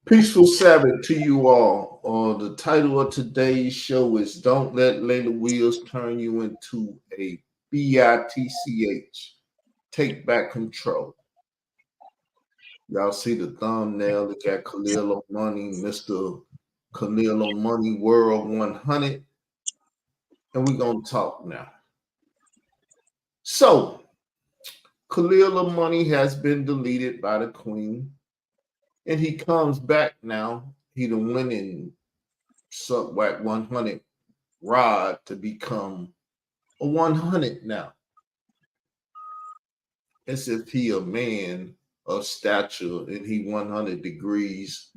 Peaceful Sabbath to you all. The title of today's show is Don't Let Layla Wheels Turn You into a BITCH. Take Back Control. Y'all see the thumbnail. It got Khalil on Money, Mr. Khalil on Money World 100. And we're going to talk now. So, Khalil of Money has been deleted by the Queen. And he comes back now. He the winning Wack 100 rod to become a 100 now. As if he a man of stature and he 100 degrees.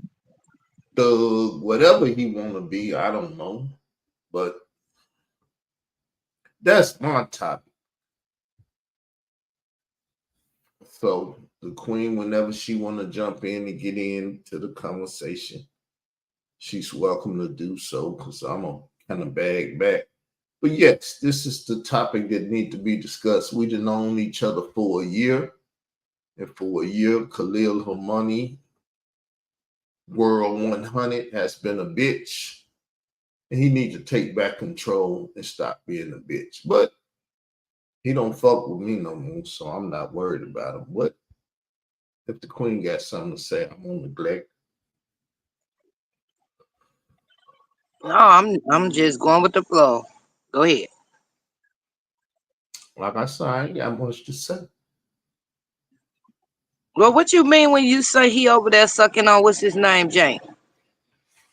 Thug, whatever he want to be, I don't know. But that's my topic. So the Queen, whenever she want to jump in and get into the conversation, she's welcome to do so because I'm going to kind of bag back. But yes, this is the topic that need to be discussed. We done known each other for a year. And for a year, Khalil Hermoney, World 100, has been a bitch. And he need to take back control and stop being a bitch. But he don't fuck with me no more, so I'm not worried about him. What if the Queen got something to say? I'm on neglect. No, I'm just going with the flow. Go ahead. Like I said, I ain't got much to say. Well, what you mean when you say he over there sucking on what's his name, Jane?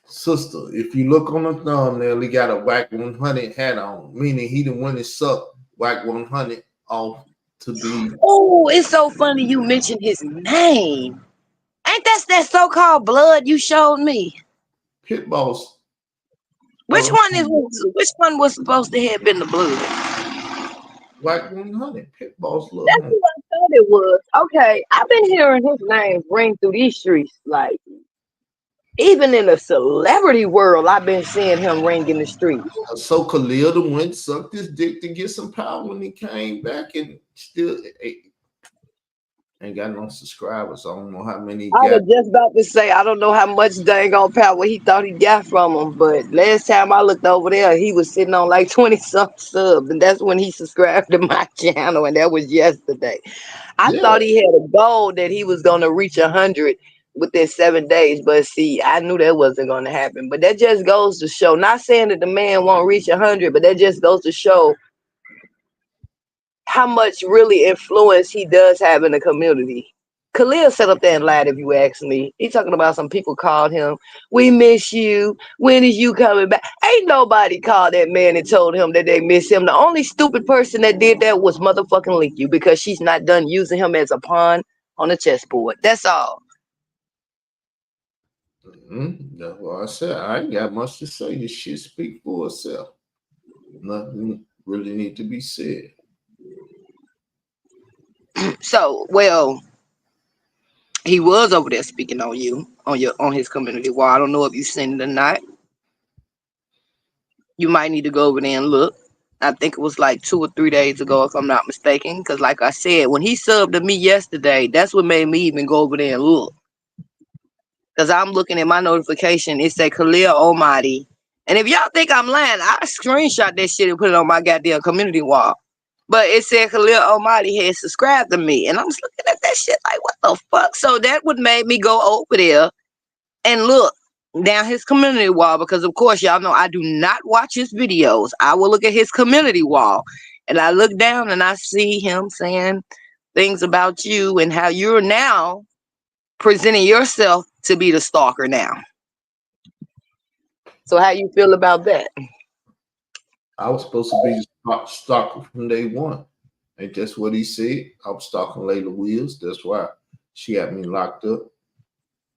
Sister, if you look on the thumbnail, he got a Wack 100 hat on, meaning he the one that sucked Wack 100 off to be Oh, it's so funny you mentioned his name. Ain't that so-called blood you showed me? pit boss. Which one is which one was supposed to have been the blood? Wack 100, pit boss little That's homie. who I thought it was. Okay, I've been hearing his name ring through these streets. Like even in the celebrity world, I've been seeing him ring in the streets. So Khalil the one sucked his dick to get some power when he came back and still ain't got no subscribers. I don't know how many he I got. was just about to say I don't know how much dang on power he thought he got from him, but last time I looked over there, he was sitting on like 20 some subs, and that's when he subscribed to my channel, and that was yesterday. I Yeah. thought he had a goal that he was gonna reach 100 within 7 days, but see, I knew that wasn't gonna happen. But that just goes to show. Not saying that the man won't reach 100, but that just goes to show how much really influence he does have in the community. Khalil sat up there and lied if you ask me. He talking about some people called him, we miss you. When is you coming back? Ain't nobody called that man and told him that they miss him. The only stupid person that did that was motherfucking Leaky because she's not done using him as a pawn on the chessboard. That's all. That's what I said. I ain't got much to say. This shit speak for itself. Nothing really need to be said. So, well, he was over there speaking on you, on his community wall. I don't know if you seen it or not. You might need to go over there and look. I think it was like 2 or 3 days ago, if I'm not mistaken. Because, like I said, when he subbed to me yesterday, that's what made me even go over there and look. Because I'm looking at my notification, it said Khalil Almighty. And if y'all think I'm lying, I screenshot that shit and put it on my goddamn community wall. But it said Khalil Almighty had subscribed to me. And I'm just looking at that shit like, what the fuck? So that would make me go over there and look down his community wall because of course y'all know I do not watch his videos. I will look at his community wall and I look down and I see him saying things about you and how you're now presenting yourself to be the stalker now. So how you feel about that? I was supposed to be stalker from day one. Ain't that's what he said? I was stalking Layla Wheels. That's why she had me locked up.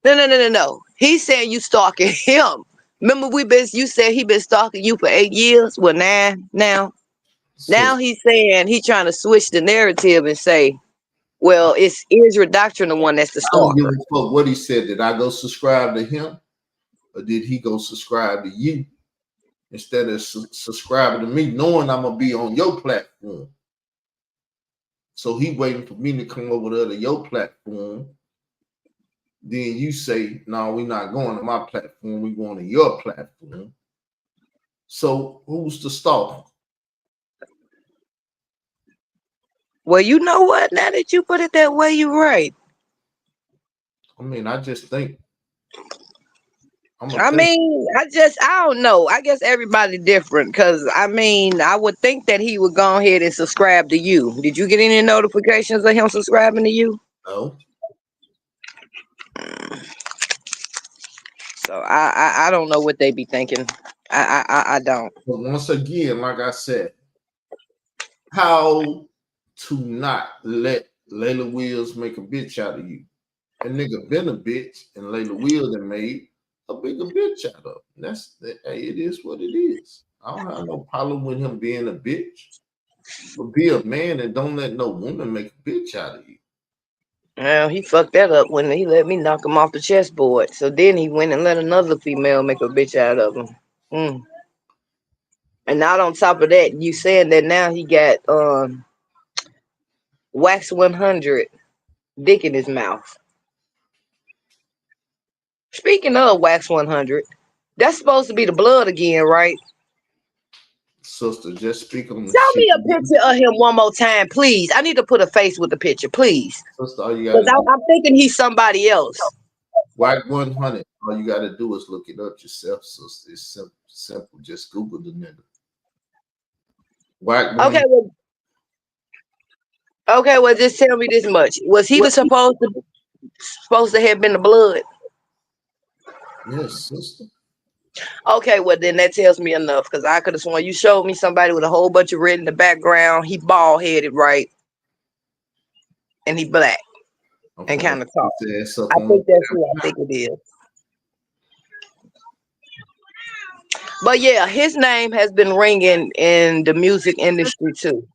No. He said you stalking him. Remember you said he been stalking you for 8 years? Well now So he's saying he trying to switch the narrative and say, well, it's Israel Doctrine the one that's the I don't give stalker. a fuck what he said. Did I go subscribe to him or did he go subscribe to you instead of subscribing to me, knowing I'm gonna be on your platform? So he waiting for me to come over there to your platform Then you say, no, we're not going to my platform, we're going to your platform. So who's the stalker? Well, you know what? Now that you put it that way, you're right. I mean, I just think I mean, I don't know. I guess everybody different. Cause I mean, I would think that he would go ahead and subscribe to you. Did you get any notifications of him subscribing to you? no. So I don't know what they be thinking. I don't. But once again, like I said, how to not let Layla Wills make a bitch out of you? That nigga been a bitch, and Layla Wills that made a bigger bitch out of him. Hey, it is what it is. I don't have no problem with him being a bitch, but be a man and don't let no woman make a bitch out of you. Well, he fucked that up when he let me knock him off the chessboard. So then he went and let another female make a bitch out of him. Mm. And not on top of that, you saying that now he got Wax 100 dick in his mouth. Speaking of Wax 100, that's supposed to be the blood again, right? Sister, just speak on the Show shit. me a picture of him one more time, please. I need to put a face with the picture, please. Sister, all you Because gotta do, I'm thinking he's somebody else. Wack 100. All you gotta do is look it up yourself, sister. It's simple. Simple. Just Google the nigga. Wack 100. Okay, well, just tell me this much: was he supposed to have been the blood? Yes, sister. Okay, well then that tells me enough because I could have sworn you showed me somebody with a whole bunch of red in the background. He bald headed, right? And he black and kind of tall. I think that's who I think it is. But yeah, his name has been ringing in the music industry too.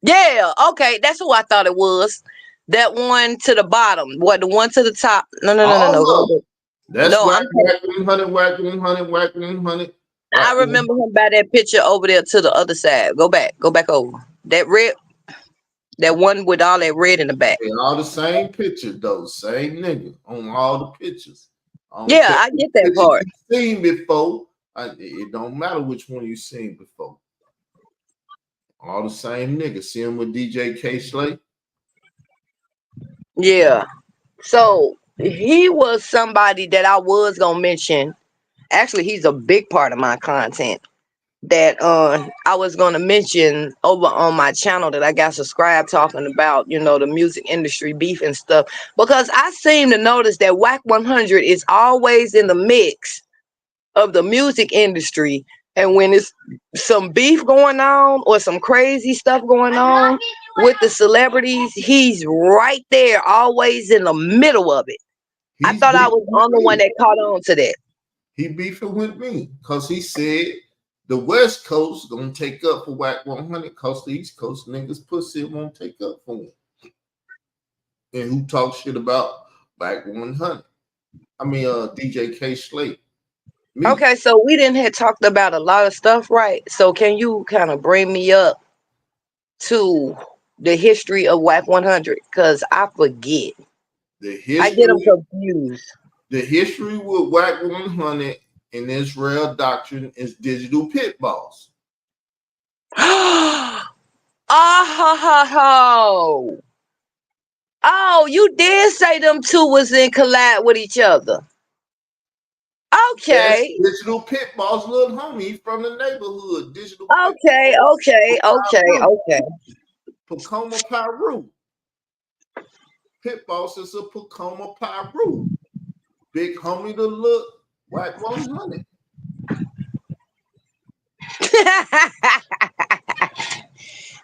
Yeah, okay, that's who I thought it was. That one to the bottom. What, the one to the top? No. All of them. That's No, Wack 100, Wack 100, Wack 100. I remember him by that picture over there to the other side. Go back over. That red, that one with all that red in the back. They all the same picture though, same nigga on all the pictures. Yeah, I get that part. You've seen before. It don't matter which one you seen before. All the same nigga. See him with DJ K Slate. Yeah. So he was somebody that I was gonna mention. Actually, he's a big part of my content that I was gonna mention over on my channel that I got subscribed, talking about, the music industry beef and stuff, because I seem to notice that Wack 100 is always in the mix of the music industry, and when it's some beef going on or some crazy stuff going on with the celebrities, he's right there, always in the middle of it. I thought I was the only one that caught on to that. He beefing with me because he said the West Coast gonna take up for Wack 100 because the East Coast niggas pussy won't take up for him. And who talk shit about Wack 100? I mean, DJ K Slate. Me. Okay, so we didn't have talked about a lot of stuff, right? So can you kind of bring me up to the history of Wack 100? Because I forget. I get them confused. The history with Wack 100 in Israel doctrine is digital pit boss. Oh, you did say them two was in collab with each other. Okay. Yes, digital pit boss, little homie from the neighborhood. Digital. Okay. Pacoma Pyru. Pit boss is a Pacoma Pyru. Big homie to look. Wack 100.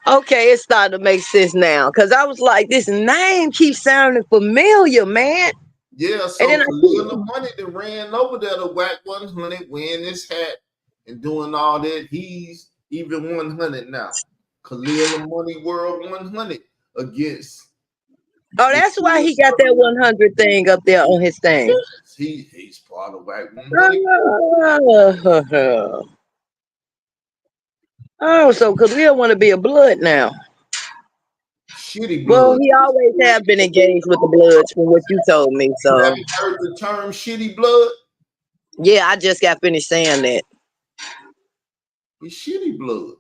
Okay, it's starting to make sense now. Because I was like, this name keeps sounding familiar, man. Yeah, so Khalil the Money that ran over there to Wack 100, wearing his hat and doing all that. He's even 100 now. Khalil the Money World 100 against. Oh, that's why he got that 100 thing up there on his thing. Yes, he's part of Wack 100. Oh, so Khalil want to be a blood now. Shitty Well, blood. he always have been engaged with the Bloods from what you told me. You So haven't heard the term shitty blood? yeah, I just got finished saying that. It's shitty blood.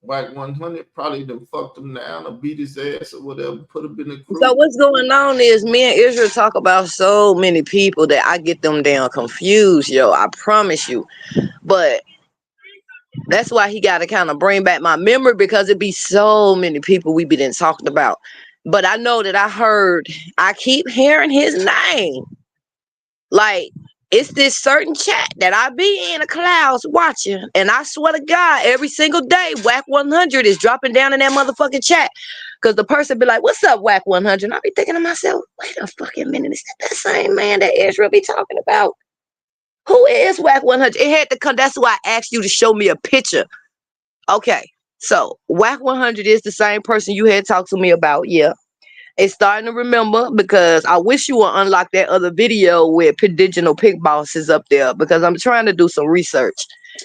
Wack 100 probably done fucked him down or beat his ass or whatever, put him in the So crew. what's going on is me and Israel talk about so many people that I get them damn confused, yo. I promise you. But that's why he got to kind of bring back my memory because it be so many people we been talking about. But I know that I keep hearing his name. Like, it's this certain chat that I be in the clouds watching. And I swear to God, every single day, Wack 100 is dropping down in that motherfucking chat. Because the person be like, what's up, Wack 100? And I be thinking to myself, wait a fucking minute. Is that the same man that Israel be talking about? Who is Wack 100? It had to come. That's why I asked you to show me a picture. Okay. So Wack 100 is the same person you had talked to me about. Yeah. It's starting to remember because I wish you would unlock that other video where Digital Pick Boss is up there because I'm trying to do some research.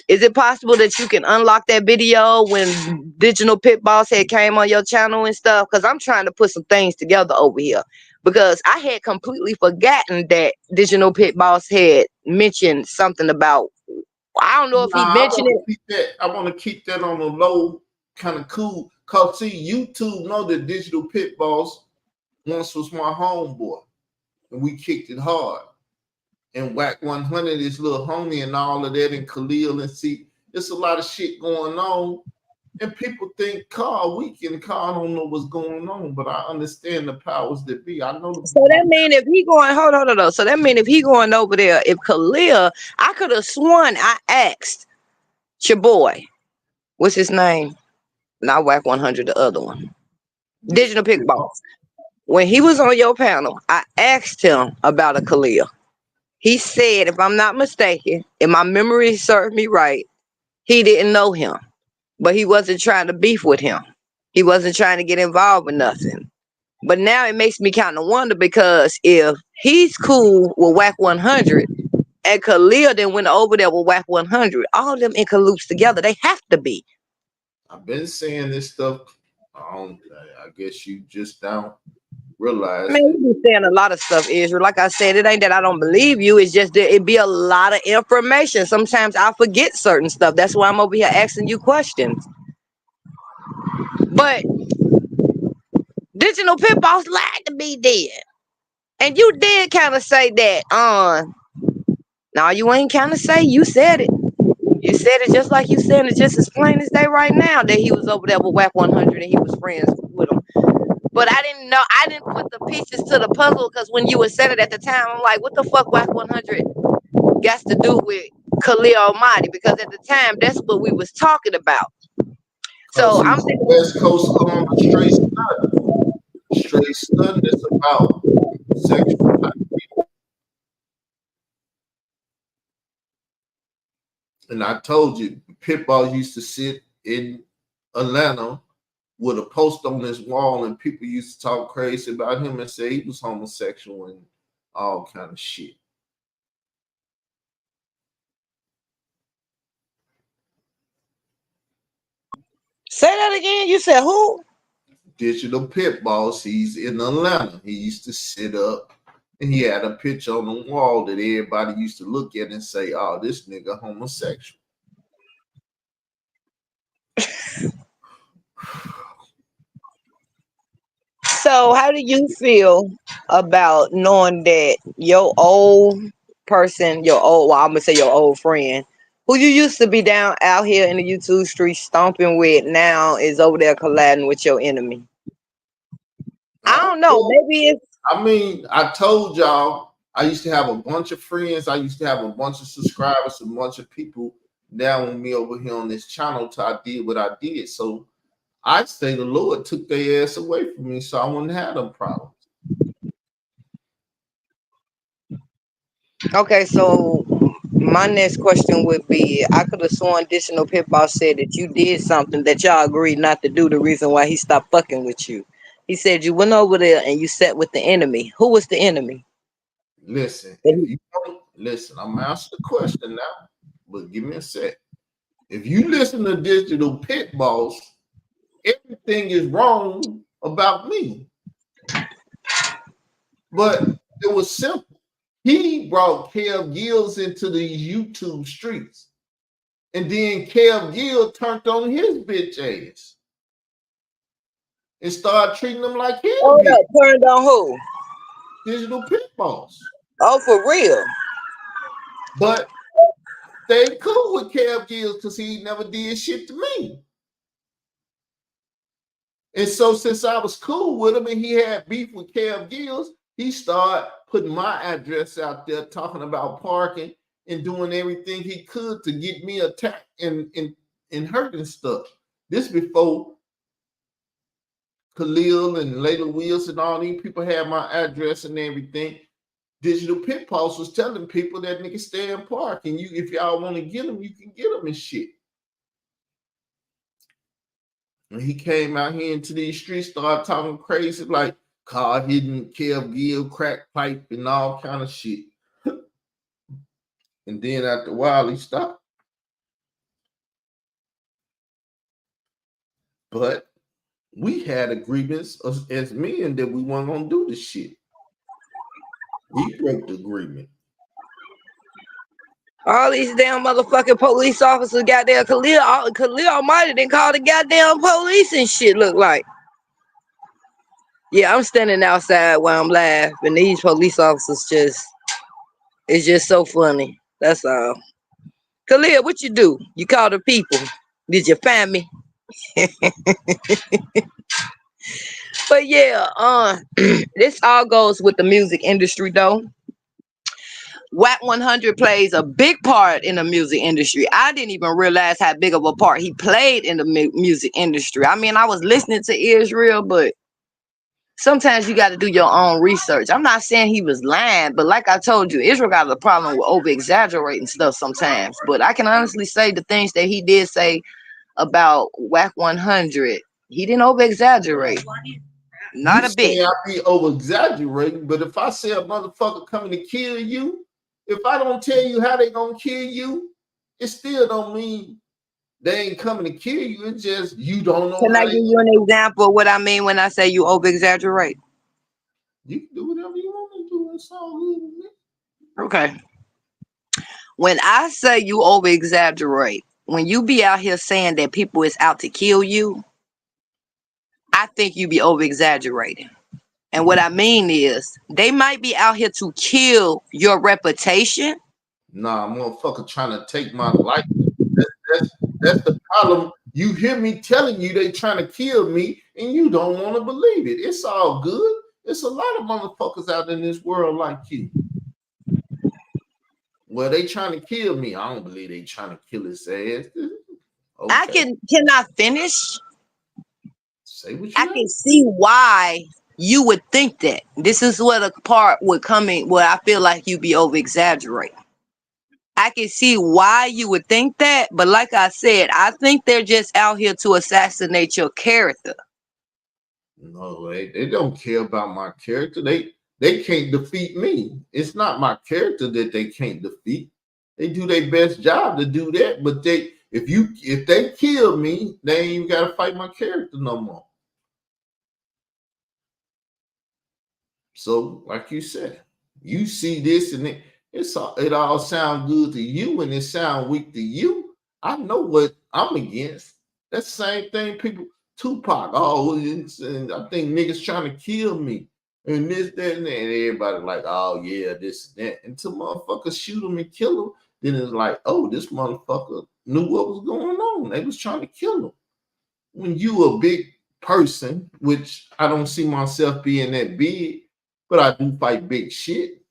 Is it possible that you can unlock that video when Digital Pick Boss had came on your channel and stuff? Because I'm trying to put some things together over here. Because I had completely forgotten that Digital Pick Boss had mentioned something about, I don't know if he Nah, I mentioned want it. to keep that. I want to keep that on the low, kind of cool. Cause see, YouTube know that Digital Pit Boss once was my homeboy, and we kicked it hard. And Wack 100 is little homie and all of that, and Khalil, and see, there's a lot of shit going on. And people think Carl weak and Carl don't know what's going on, but I understand the powers that be. I know So that mean if he going, hold on. So that mean if he going over there, if Khalil, I could have sworn I asked your boy, what's his name? Not Wack 100, the other one. Digital Pick Boss. When he was on your panel, I asked him about a Khalil. He said, if I'm not mistaken, if my memory served me right, he didn't know him. But he wasn't trying to beef with him. He wasn't trying to get involved with nothing. But now it makes me kind of wonder because if he's cool with Wack 100 and Khalil then went over there with Wack 100, all them in colludes together, they have to be. I've been saying this stuff. I guess you just don't realize Man, that. you be saying a lot of stuff, Israel. Like I said, it ain't that I don't believe you. It's just that it be a lot of information. Sometimes I forget certain stuff. That's why I'm over here asking you questions. But Digital Pit Boss lied to be dead. And you did kind of say that. No, you ain't kind of say. You said it. You said it just like you said it, just as plain as day right now that he was over there with Wack 100 and he was friends with him. But I didn't know. I didn't put the pieces to the puzzle because when you had said it at the time, I'm like, what the fuck Wack 100 got to do with Khalil Almighty? Because at the time, that's what we was talking about. Because So I'm he's thinking, West Coast straight study. Straight study is about sexual type. And I told you, Pitbull used to sit in Atlanta with a post on his wall, and people used to talk crazy about him and say he was homosexual and all kind of shit. say that again. You said who? Digital Pitballs, he's in Atlanta. He used to sit up and he had a picture on the wall that everybody used to look at and say, oh, this nigga homosexual. So how do you feel about knowing that your old person, well, I'm gonna say your old friend, who you used to be down out here in the YouTube street stomping with, now is over there colliding with your enemy? I don't know. Maybe it's I mean, I told y'all I used to have a bunch of friends. I used to have a bunch of subscribers, a bunch of people down with me over here on this channel till I did what I did. So I say the Lord took their ass away from me, so I wouldn't have them problems. okay. So my next question would be: I could have sworn Additional Pitball said that you did something that y'all agreed not to do. The reason why he stopped fucking with you, he said you went over there and you sat with the enemy. Who was the enemy? Listen, if you don't listen, I'm gonna answer the question now, but give me a sec. If you listen to Digital Pit Boss, everything is wrong about me. But it was simple. He brought Kev Gills into these YouTube streets. And then Kev Gill turned on his bitch ass and started treating them like his Hold bitch. up, turned on who? Digital pit boss. Oh, for real? But stayed cool with Kev Gills because he never did shit to me. And so since I was cool with him and he had beef with Kev Gills, he started putting my address out there, talking about parking and doing everything he could to get me attacked and hurt and stuff. This before Khalil and Layla Wills and all these people had my address and everything. Digital Pit Pulse was telling people that nigga stay in park and you, if y'all want to get them, you can get them and shit. And he came out here into these streets, started talking crazy, like car hitting, Kev Gill, crack pipe, and all kind of shit. And then after a while, he stopped. But we had agreements as men that we weren't gonna do this shit. He broke the agreement. All these damn motherfucking police officers got there. Khalil Almighty didn't call the goddamn police and shit, look like. Yeah, I'm standing outside while I'm laughing. These police officers it's just so funny. That's all. Khalil, what you do? You call the people. Did you find me? But yeah, this all goes with the music industry though. Wack 100 plays a big part in the music industry. I didn't even realize how big of a part he played in the music industry. I mean, I was listening to Israel, but sometimes you got to do your own research. I'm not saying he was lying, but like I told you, Israel got a problem with over exaggerating stuff sometimes. But I can honestly say the things that he did say about Wack 100, he didn't over exaggerate. Not you a bit. say I be over exaggerating, but if I say a motherfucker coming to kill you, if I don't tell you how they gonna kill you, it still don't mean they ain't coming to kill you. It's just you don't know Can I how give they. you an example of what I mean when I say you over exaggerate? You can do whatever you want to do. It's all good with me. Okay. When I say you over exaggerate, when you be out here saying that people is out to kill you, I think you be over exaggerating. And what I mean is, they might be out here to kill your reputation. Nah, motherfucker trying to take my life. That's the problem. You hear me telling you they trying to kill me, and you don't want to believe it. It's all good. It's a lot of motherfuckers out in this world like you. Well, they trying to kill me. I don't believe they trying to kill his ass. Okay, Can I finish? say what I you can want. see why you would think that. This is where the part would come in where I feel like you be over exaggerating. I can see why you would think that, but like I said, I think they're just out here to assassinate your character. No, they don't care about my character. They can't defeat me. It's not my character that they can't defeat. They do their best job to do that, but if they kill me, they ain't even gotta fight my character no more. So, like you said, you see this and it all sound good to you and it sound weak to you. I know what I'm against. That's the same thing people Tupac. Oh, and I think niggas trying to kill me. And this, that, and that. And everybody like, oh yeah, this and that. Until motherfuckers shoot him and kill him, then it's like, oh, this motherfucker knew what was going on. They was trying to kill him. When you a big person, which I don't see myself being that big, but I do fight big shit,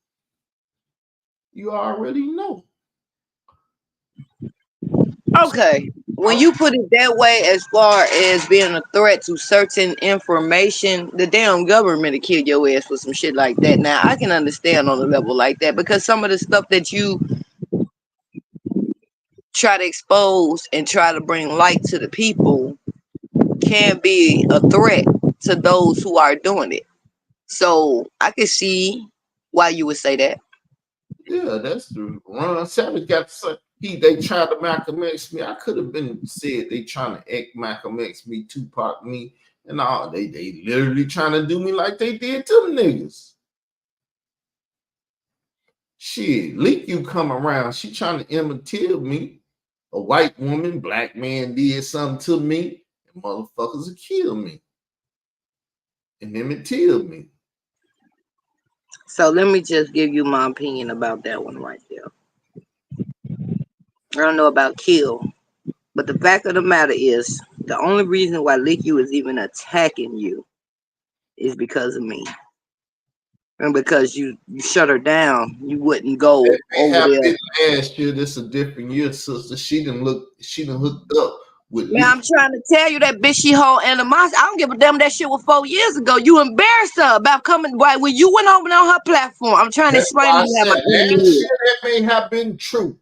you already know. Okay. When you put it that way, as far as being a threat to certain information, the damn government will kill your ass for some shit like that. Now, I can understand on a level like that because some of the stuff that you try to expose and try to bring light to the people can be a threat to those who are doing it. So I can see why you would say that. Yeah, that's the Ron Savage got to say. They tried to Malcolm X me. I could have been said they trying to Malcolm X me, Tupac me, and all. They literally trying to do me like they did to them niggas. Shit, Leak you come around. She trying to imitate me. A white woman, black man did something to me, and motherfuckers will kill me. And imitate me. So let me just give you my opinion about that one right there. I don't know about kill, but the fact of the matter is, the only reason why Licky is even attacking you is because of me. And because you shut her down, you wouldn't go over there. Last year, this a different year, sister. She done hooked up with Man, Leak. I'm trying to tell you that bitch, she whole animosity. I don't give a damn. That shit was 4 years ago. You embarrassed her about coming right when you went over on her platform. I'm trying to explain to you how my enemy is. That may have been true.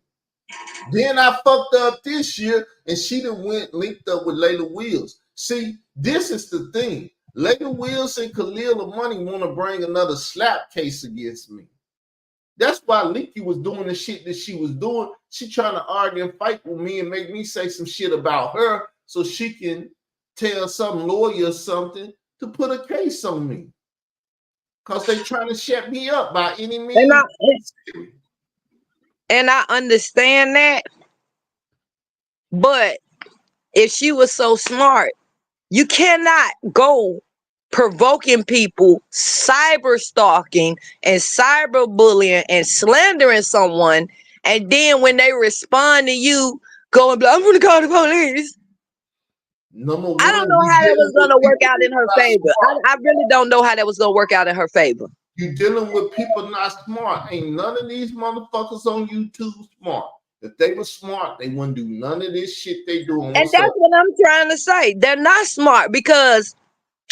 Then I fucked up this year, and she done went linked up with Layla Wills. See, this is the thing. Layla Wills and Khalil of Money want to bring another slap case against me. That's why Leaky was doing the shit that she was doing. She trying to argue and fight with me and make me say some shit about her so she can tell some lawyer or something to put a case on me. Because they trying to shut me up by any means. And I understand that. But if she was so smart, you cannot go provoking people, cyber stalking and cyber bullying and slandering someone, and then when they respond to you, going, I'm gonna call the police. Number one, I don't know how that was gonna work out in her favor. I really don't know how that was gonna work out in her favor. You're dealing with people not smart. Ain't none of these motherfuckers on YouTube smart. If they were smart, they wouldn't do none of this shit they doing. And that's what I'm trying to say. They're not smart because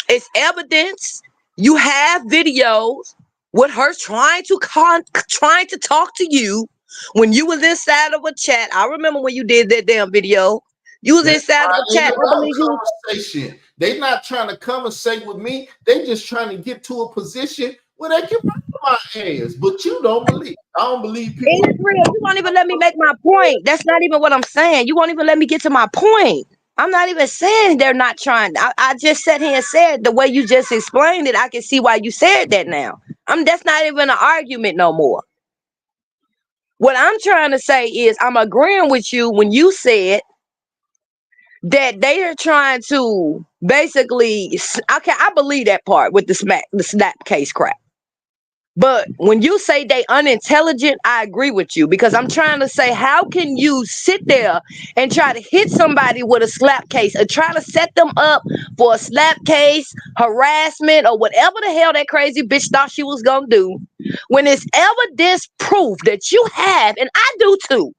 it's evidence. You have videos with her trying to talk to you when you was inside of a chat. I remember when you did that damn video. You was inside of a chat. I believe conversation. They not trying to conversate with me. They just trying to get to a position where they can run my ass. But you don't believe. I don't believe people. It's real. You won't even let me make my point. That's not even what I'm saying. You won't even let me get to my point. I'm not even saying they're not trying. I just sat here and said the way you just explained it. I can see why you said that now. That's not even an argument no more. What I'm trying to say is I'm agreeing with you when you said that they are trying to basically. Okay, I believe that part with the snap case crap. But when you say they unintelligent, I agree with you because I'm trying to say, how can you sit there and try to hit somebody with a slap case or try to set them up for a slap case, harassment, or whatever the hell that crazy bitch thought she was going to do when it's evidence proof that you have, and I do too,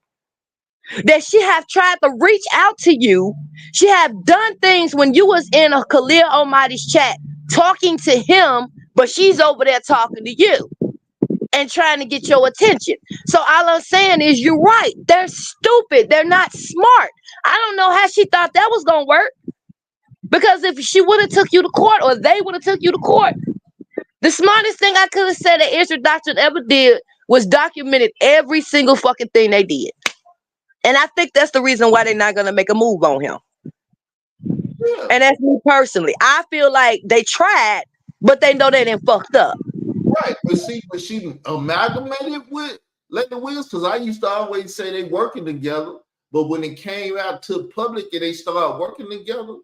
that she have tried to reach out to you. She have done things when you was in a Khalil Almighty's chat talking to him, but she's over there talking to you and trying to get your attention. So all I'm saying is you're right. They're stupid. They're not smart. I don't know how she thought that was going to work. Because if she would have took you to court or they would have took you to court, the smartest thing I could have said that Israel Doctrine ever did was documented every single fucking thing they did. And I think that's the reason why they're not going to make a move on him. Yeah. And that's me personally. I feel like they tried, but they know they didn't fucked up. Right. But see, when she amalgamated with Layla Wills, because I used to always say they working together, but when it came out to the public and they started working together,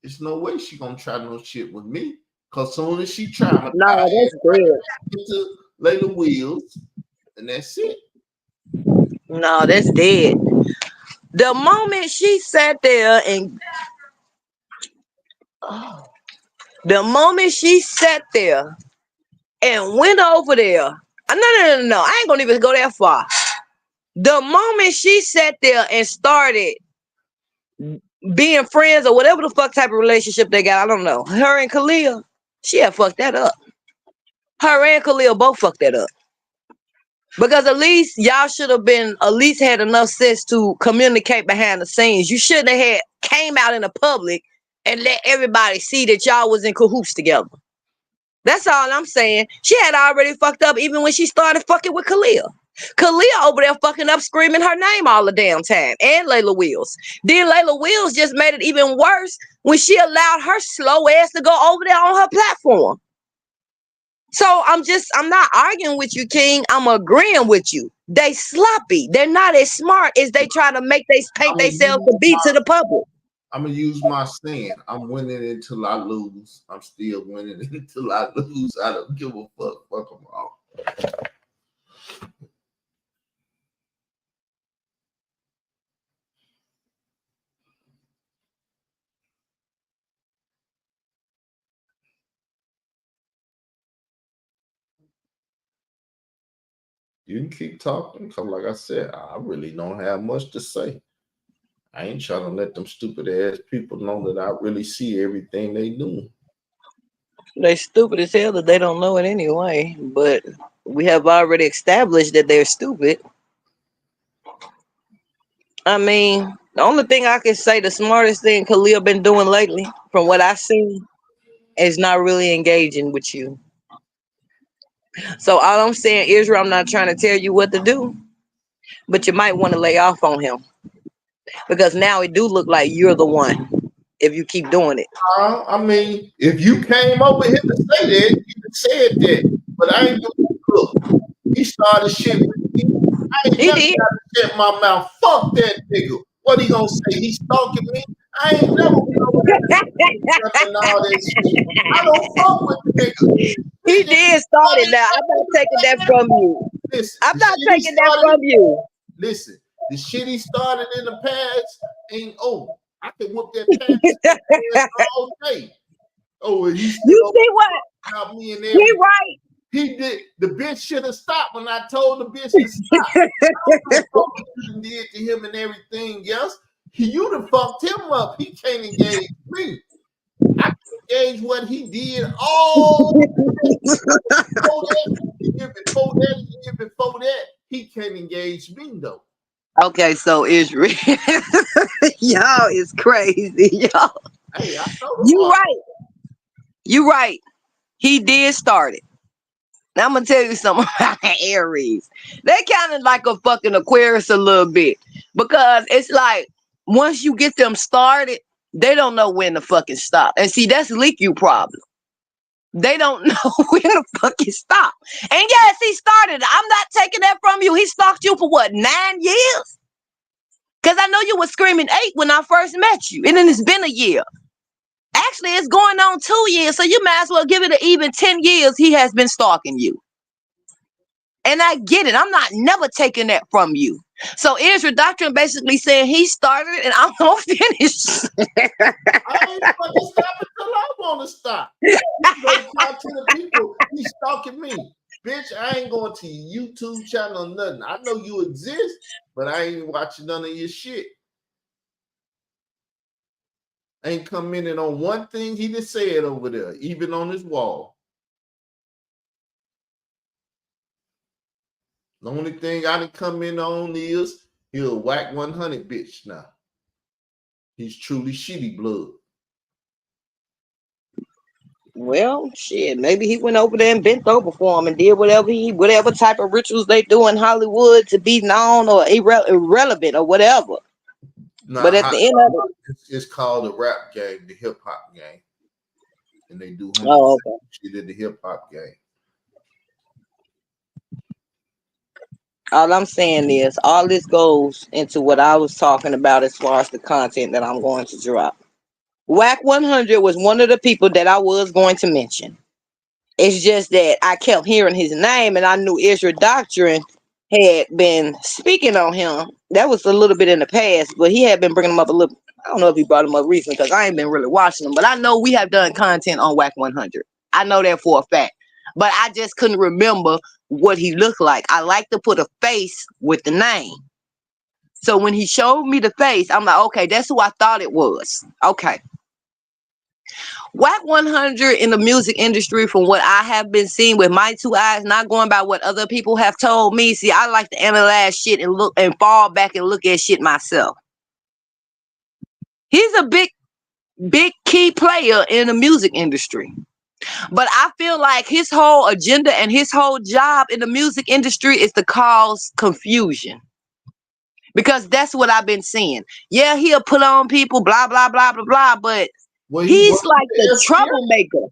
there's no way she gonna try no shit with me. Cause soon as she try, no, that's good. To Layla Wills, and that's it. No, that's dead. The moment she sat there and went over there, no, I ain't gonna even go that far. The moment she sat there and started being friends or whatever the fuck type of relationship they got, I don't know. Her and Khalil, she had fucked that up. Her and Khalil both fucked that up. Because at least y'all should have been had enough sense to communicate behind the scenes. You shouldn't have had came out in the public and let everybody see that y'all was in cahoots together. That's all I'm saying. She had already fucked up even when she started fucking with Khalil. Kalia over there fucking up, screaming her name all the damn time, and Layla Wills. Then Layla Wills just made it even worse when she allowed her slow ass to go over there on her platform. So I'm not arguing with you, King. I'm agreeing with you. They sloppy. They're not as smart as they try to paint themselves to be to the public. I'm gonna use my stand. I'm winning until I lose. I'm still winning until I lose. I don't give a fuck. Fuck them all. You can keep talking, because like I said, I really don't have much to say. I ain't trying to let them stupid ass people know that I really see everything they do. They stupid as hell that they don't know it anyway. But we have already established that they're stupid. I mean, the only thing I can say, the smartest thing Khalil been doing lately, from what I see, is not really engaging with you. So all I'm saying, Israel, I'm not trying to tell you what to do, but you might want to lay off on him because now it do look like you're the one if you keep doing it. I mean, if you came over here to say that, you said that. But I ain't doing. Look, he started shit with me. I ain't He never did. got to shut my mouth. Fuck that nigga. What he gonna say? He stalking me? I ain't never went over there and all that shit. I don't fuck with the nigga. He did start it now. I'm not taking that from you. Listen, I'm the not shit he taking that started. from you. Listen, the shit he started in the past ain't over. I can whoop that past all day. Oh, and he's still You see what? about me and He everything. right. He did. The bitch should have stopped when I told the bitch to stop. I don't know what you did to him and everything else. You done fucked him up. He can't engage me. I can engage what he did all before that, year before that, year before that. He can't engage me though. Okay, so Israel, y'all is crazy, y'all. Hey, I know the You art. right. You right. He did start it. Now I'm gonna tell you something about Aries. They kind of like a fucking Aquarius a little bit because it's like once you get them started, they don't know when to fucking stop. And see, that's leak you problem. They don't know when to fucking stop. And yes, he started. I'm not taking that from you. He stalked you for what, 9 years? Because I know you were screaming 8 when I first met you, and then it's been a year. Actually, it's going on 2 years, so you might as well give it an even 10 years he has been stalking you. And I get it. I'm not never taking that from you. So Israel Doctrine basically saying he started it and I'm going to finish. I ain't fucking stopping till I want to stop. You go talk to the people. He's stalking me. Bitch, I ain't going to your YouTube channel or nothing. I know you exist, but I ain't watching none of your shit. Ain't commenting on one thing he just said over there, even on his wall. The only thing I didn't comment on is he'll whack 100 bitch now. He's truly shitty blood. Well, shit, maybe he went over there and bent over for him and did whatever type of rituals they do in Hollywood to be known or irrelevant or whatever. Nah, but at the end of it, it's called a rap game, the hip hop game, and they do shit at the hip hop game. All I'm saying is all this goes into what I was talking about as far as the content that I'm going to drop. Wack 100 was one of the people that I was going to mention. It's just that I kept hearing his name and I knew Israel Doctrine had been speaking on him. That was a little bit in the past, but he had been bringing him up a little. I don't know if he brought him up recently because I ain't been really watching him, but I know we have done content on Wack 100. I know that for a fact, but I just couldn't remember what he looked like. I like to put a face with the name. So when he showed me the face, I'm like, okay, that's who I thought it was. Okay. Wack 100 in the music industry, from what I have been seeing with my 2 eyes, not going by what other people have told me. See, I like to analyze shit and look and fall back and look at shit myself. He's a big key player in the music industry. But I feel like his whole agenda and his whole job in the music industry is to cause confusion. Because that's what I've been seeing. Yeah, he'll put on people, blah, blah, blah, blah, blah, but Well, he he's worked with like the the FBI. troublemaker.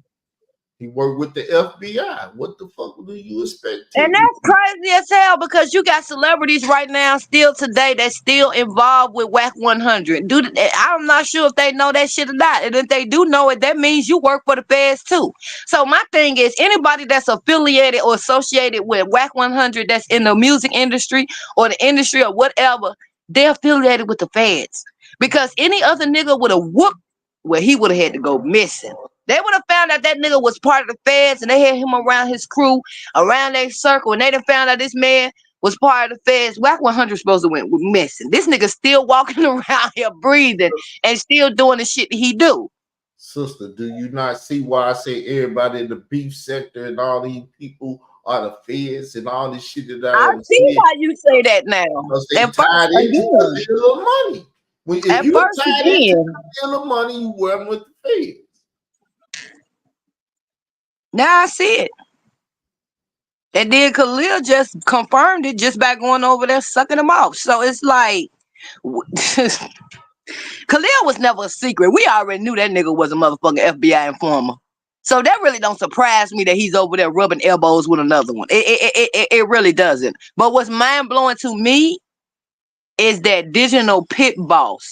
He worked with the FBI. What the fuck do you expect And him to that's do? crazy as hell because you got celebrities right now still today that's still involved with Wack 100. I'm not sure if they know that shit or not. And if they do know it, that means you work for the feds too. So my thing is anybody that's affiliated or associated with Wack 100 that's in the music industry or the industry or whatever, they're affiliated with the feds. Because any other nigga would have whooped well, he would have had to go missing. They would have found out that nigga was part of the feds and they had him around his crew, around their circle, and they done found out this man was part of the feds. Wack 100 supposed to went missing. This nigga still walking around here breathing and still doing the shit that he do. Sister, do you not see why I say everybody in the beef sector and all these people are the feds and all this shit that I I ever see said? why you say that now. Because they At first, tied into the again, little money. If at you first tied into again, the little money, you weren't with the feds. now I see it. And then Khalil just confirmed it just by going over there sucking him off. So it's like Khalil was never a secret. We already knew that nigga was a motherfucking FBI informer. So that really don't surprise me that he's over there rubbing elbows with another one. It really doesn't. But what's mind blowing to me is that Digital Pit Boss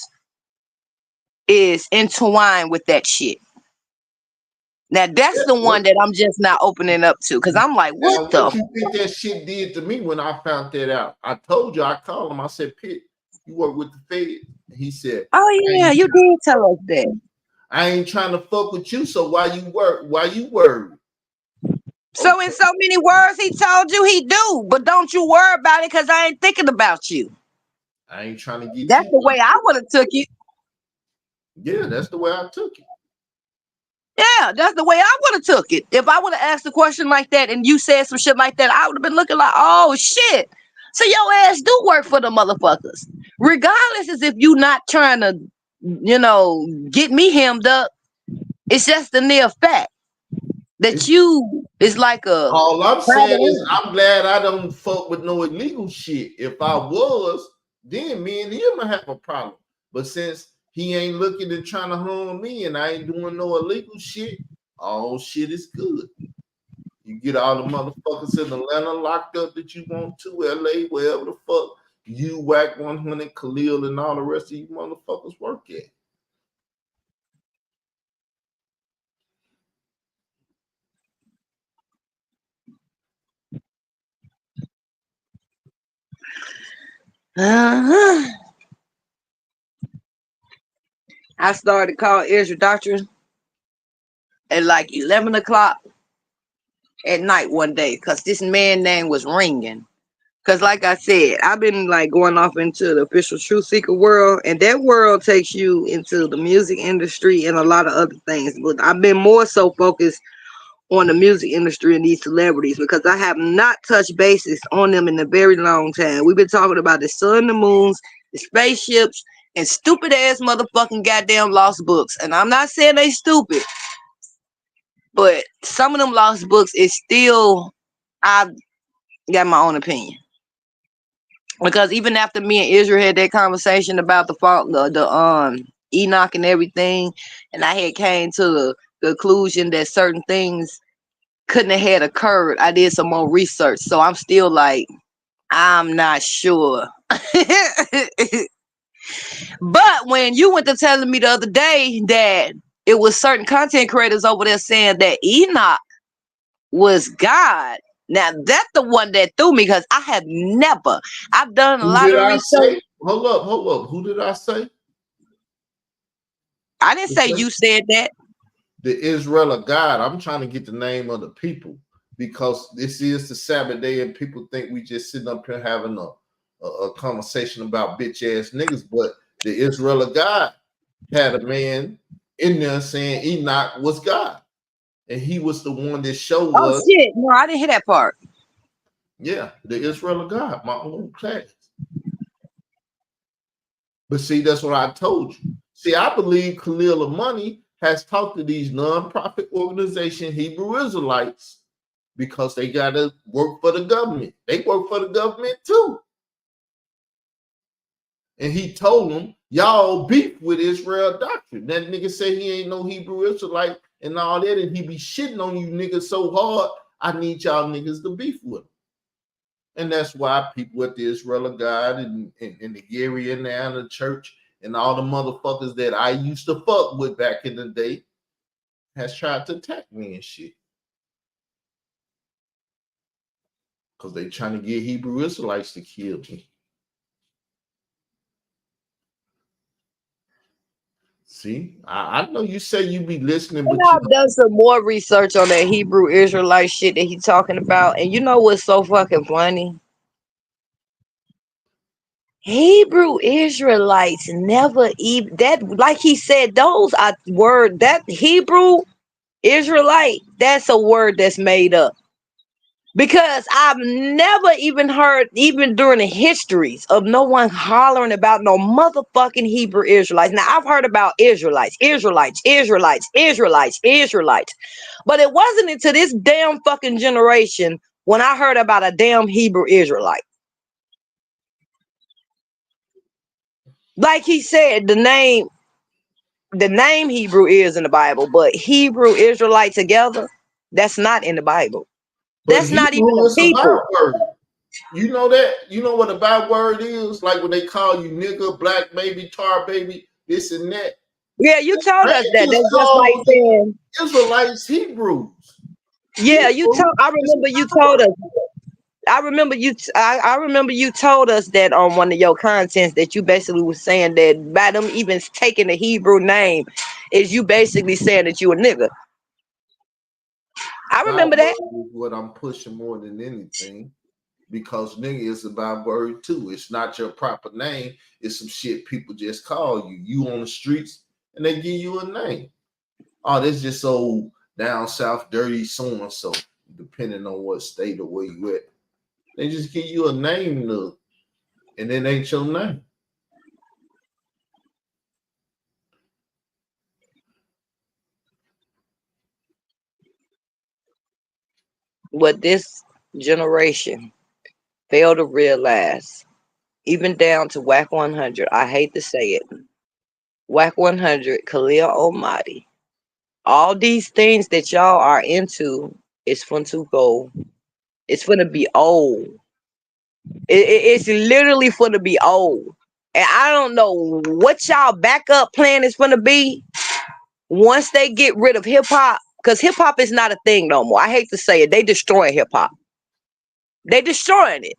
is entwined with that shit. Now that's Yeah, the what? one that I'm just not opening up to because I'm like, what Now, the? what you think that shit did to me when I found that out? I told you, I called him. I said, Pitt, you work with the feds. He said, Oh yeah, you did tell us that. I ain't trying to fuck with you, so why you work? Why you worried? So in so many words, he told you he do, but don't you worry about it because I ain't thinking about you. I ain't trying to get That's you. the way I would have took it. Yeah, that's the way I took it. Yeah, that's the way I would have took it. If I would have asked a question like that and you said some shit like that, I would have been looking like, oh shit. So your ass do work for the motherfuckers. Regardless as if you not trying to, get me hemmed up. It's just the near fact that It's, you is like a all I'm private saying is, eye. I'm glad I don't fuck with no illegal shit. If I was, then me and him would have a problem. But since he ain't looking and trying to harm me, and I ain't doing no illegal shit, all shit is good. You get all the motherfuckers in Atlanta locked up that you want to, LA, wherever the fuck you, Wack 100, Khalil, and all the rest of you motherfuckers work at. Uh-huh. I started call Ezra Doctrine at like 11 o'clock at night one day because this man name was ringing. Because like I said, I've been like going off into the official truth seeker world, and that world takes you into the music industry and a lot of other things. But I've been more so focused on the music industry and these celebrities because I have not touched bases on them in a very long time. We've been talking about the sun, the moons, the spaceships, and stupid ass motherfucking goddamn lost books. And I'm not saying they stupid, but some of them lost books is still, I've got my own opinion. Because even after me and Israel had that conversation about the fault, the Enoch and everything, and I had came to the conclusion that certain things couldn't have had occurred. I did some more research, so I'm still like, I'm not sure. But when you went to telling me the other day that it was certain content creators over there saying that Enoch was God. Now that's the one that threw me because I have never. I've done a Who lot did of I research. say? Hold up. Who did I say? I didn't say you said that. The Israel of God. I'm trying to get the name of the people because this is the Sabbath day and people think we just sitting up here having a conversation about bitch ass niggas. But the Israel of God had a man in there saying Enoch was God. And he was the one that showed Oh us, shit! No, I didn't hear that part. yeah, the Israel of God, my own class. But see, that's what I told you. See, I believe Khalil of Money has talked to these non-profit organization Hebrew Israelites because they gotta work for the government. They work for the government too. And he told them, y'all beef with Israel doctrine. That nigga said he ain't no Hebrew Israelite and all that, and he be shitting on you niggas so hard, I need y'all niggas to beef with him. And that's why people at the Israel of God and the Gary and the church and all the motherfuckers that I used to fuck with back in the day has tried to attack me and shit. Because they trying to get Hebrew Israelites to kill me. See, I know you say you be listening, but I've done some more research on that Hebrew Israelite shit that he talking about, and you know what's so fucking funny? Hebrew Israelites never even that, like he said, those are word that Hebrew Israelite, that's a word that's made up. Because I've never even heard, even during the histories, of no one hollering about no motherfucking Hebrew Israelites. Now, I've heard about Israelites, Israelites, Israelites, Israelites, Israelites. But it wasn't until this damn fucking generation when I heard about a damn Hebrew Israelite. Like he said, the name Hebrew is in the Bible, but Hebrew Israelite together, that's not in the Bible. That's not even Hebrew a is a people. byword. You know that? You know what a byword is? Like when they call you nigga, black baby, tar baby, this and that. Yeah, you told us that. Just That's just like called saying, Israelites Hebrews. yeah, you Hebrew told. I is remember a you told byword. us. I remember you told us that on one of your contents that you basically was saying that by them even taking the Hebrew name, is you basically saying that you a nigga. I remember Byword that. is what I'm pushing more than anything. Because nigga is a byword too. It's not your proper name. It's some shit people just call you. You on the streets and they give you a name. Oh, that's just so down south dirty so and so, depending on what state or where you at. They just give you a name, look, and it ain't your name. What this generation failed to realize, even down to Wack 100. I hate to say it. Wack 100, Khalil Almighty. All these things that y'all are into is fun to go. It's gonna be old. It's literally gonna be old. And I don't know what y'all backup plan is gonna be once they get rid of hip hop. Because hip hop is not a thing no more. I hate to say it. They destroying hip hop. They destroying it.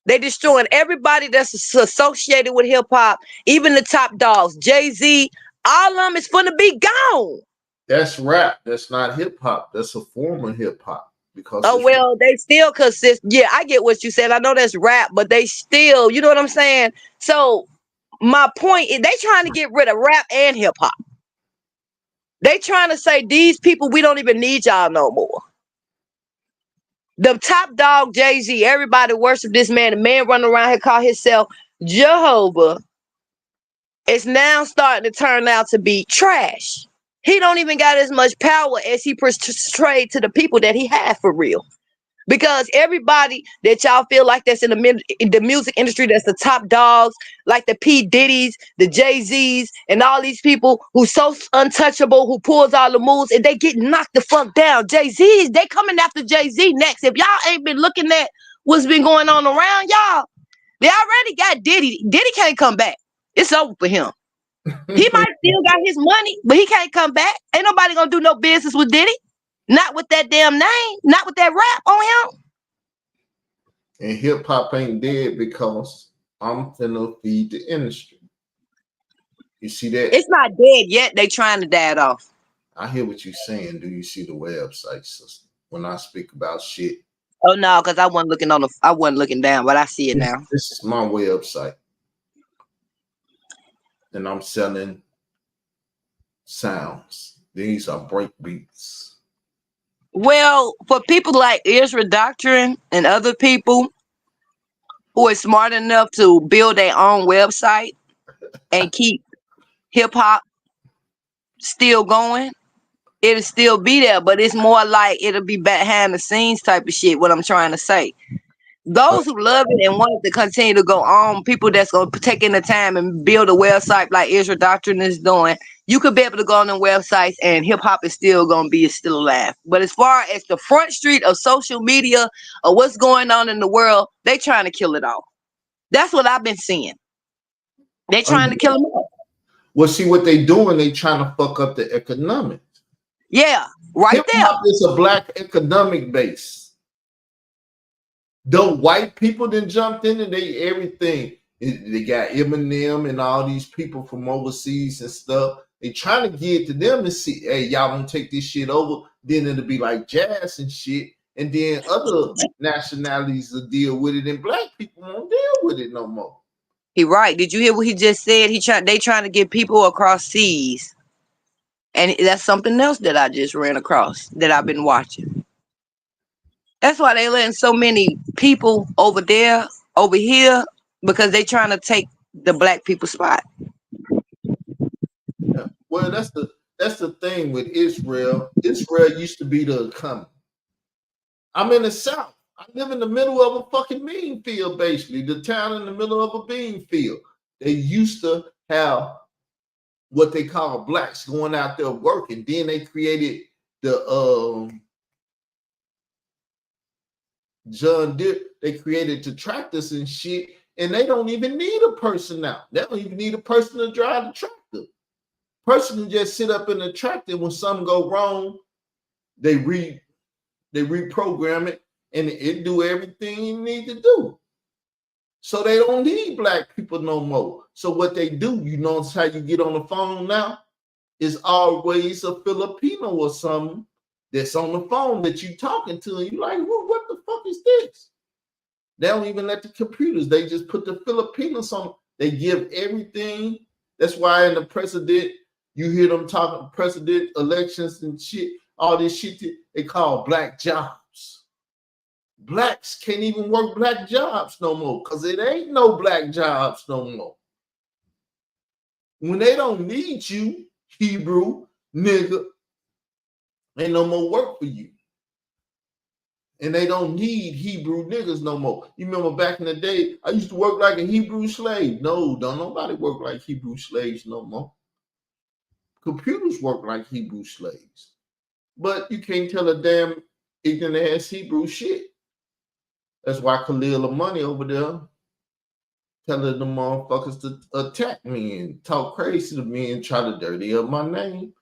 They destroying everybody that's associated with hip hop, even the top dogs, Jay-Z. All of them is gonna be gone. That's rap. That's not hip hop. That's a form of hip hop because Oh it's well, they still consist. Yeah, I get what you said. I know that's rap, but they still, you know what I'm saying? So my point is they trying to get rid of rap and hip hop. They trying to say these people, we don't even need y'all no more. The top dog Jay-Z, everybody worship this man. The man running around here call himself Jehovah. It's now starting to turn out to be trash. He don't even got as much power as he portrayed to the people that he had for real. Because everybody that y'all feel like that's in the music industry, that's the top dogs, like the P. Diddy's, the Jay-Z's, and all these people who so untouchable, who pulls all the moves, and they get knocked the fuck down. Jay-Z's, they coming after Jay-Z next. If y'all ain't been looking at what's been going on around y'all, they already got Diddy. Diddy can't come back. It's over for him. He might still got his money, but he can't come back. Ain't nobody gonna do no business with Diddy. Not with that damn name. Not with that rap on him. and hip hop ain't dead because I'm finna feed the industry. You see that? It's not dead yet. They trying to die it off. I hear what you're saying. Do you see the website, sister? When I speak about shit, Oh no, because I wasn't looking down, but I see it now. this is my website, and I'm selling sounds. These are break beats. Well, for people like Israel Doctrine and other people who are smart enough to build their own website and keep hip hop still going, it'll still be there, but it's more like it'll be behind the scenes type of shit. What I'm trying to say. But Those who love it and want it to continue to go on, people that's gonna take in the time and build a website like Israel Doctrine is doing, you could be able to go on them websites and hip hop is still gonna be still alive. But as far as the front street of social media or what's going on in the world, they trying to kill it all. That's what I've been seeing. They trying to kill them all. well, see what they doing? They trying to fuck up the economics. Yeah, right Hip there. hop is a black economic base. The white people then jumped in and they everything. They got Eminem and all these people from overseas and stuff. They trying to get to them and see, hey, y'all don't take this shit over. Then it'll be like jazz and shit. And then other nationalities will deal with it, and black people won't deal with it no more. He right. Did you hear what he just said? They trying to get people across seas. And that's something else that I just ran across that I've been watching. That's why they letting so many people over there, over here, because they trying to take the black people spot. Yeah. Well, that's the thing with Israel. Israel used to be the economy. I'm in the South. I live in the middle of a fucking bean field, basically. The town in the middle of a bean field. They used to have what they call blacks going out there working. Then they created the John Deere. They created the tractors and shit, and they don't even need a person now. They don't even need a person to drive the tractor. Person can just sit up in the tractor. When something go wrong, they reprogram it, and it do everything you need to do. So they don't need black people no more. So what they do, you notice how you get on the phone now? Is always a Filipino or something that's on the phone that you talking to, and you like, well, what the fuck is this? They don't even let the computers. They just put the Filipinos on. They give everything. That's why in the president, you hear them talking president elections and shit, all this shit they call black jobs. Blacks can't even work black jobs no more because it ain't no black jobs no more. When they don't need you, Hebrew, nigga, ain't no more work for you. And they don't need Hebrew niggas no more. You remember back in the day, I used to work like a Hebrew slave. No, don't nobody work like Hebrew slaves no more. Computers work like Hebrew slaves. But you can't tell a damn ignorant ass Hebrew shit. That's why Khalil Money over there telling the motherfuckers to attack me and talk crazy to me and try to dirty up my name.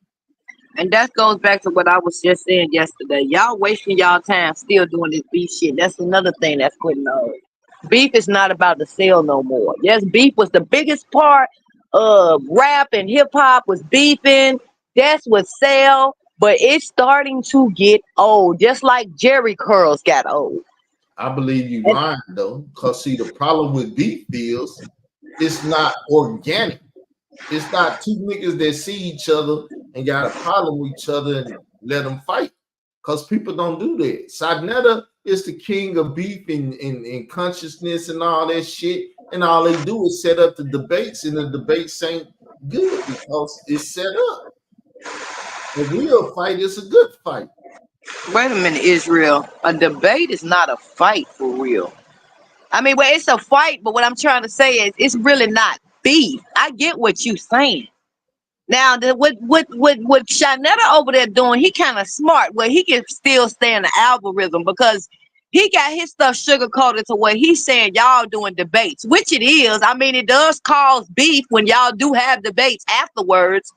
And that goes back to what I was just saying yesterday. Y'all wasting y'all time still doing this beef shit. That's another thing that's quitting on. Beef is not about to sell no more. Yes, beef was the biggest part of rap and hip hop was beefing. That's what sell, but it's starting to get old, just like Jerry curls got old. I believe you lying though, because see the problem with beef is it's not organic. It's not two niggas that see each other and got a problem with each other and let them fight. Because people don't do that. Sadnetta is the king of beef and consciousness and all that shit. And all they do is set up the debates, and the debates ain't good because it's set up. A real fight is a good fight. Wait a minute, Israel. A debate is not a fight for real. I mean, well, it's a fight, but what I'm trying to say is it's really not beef. I get what you saying. Now, what Shanetta over there doing, he kind of smart. Well, he can still stay in the algorithm because he got his stuff sugar coated to where he's saying y'all doing debates, which it is. I mean, it does cause beef when y'all do have debates afterwards.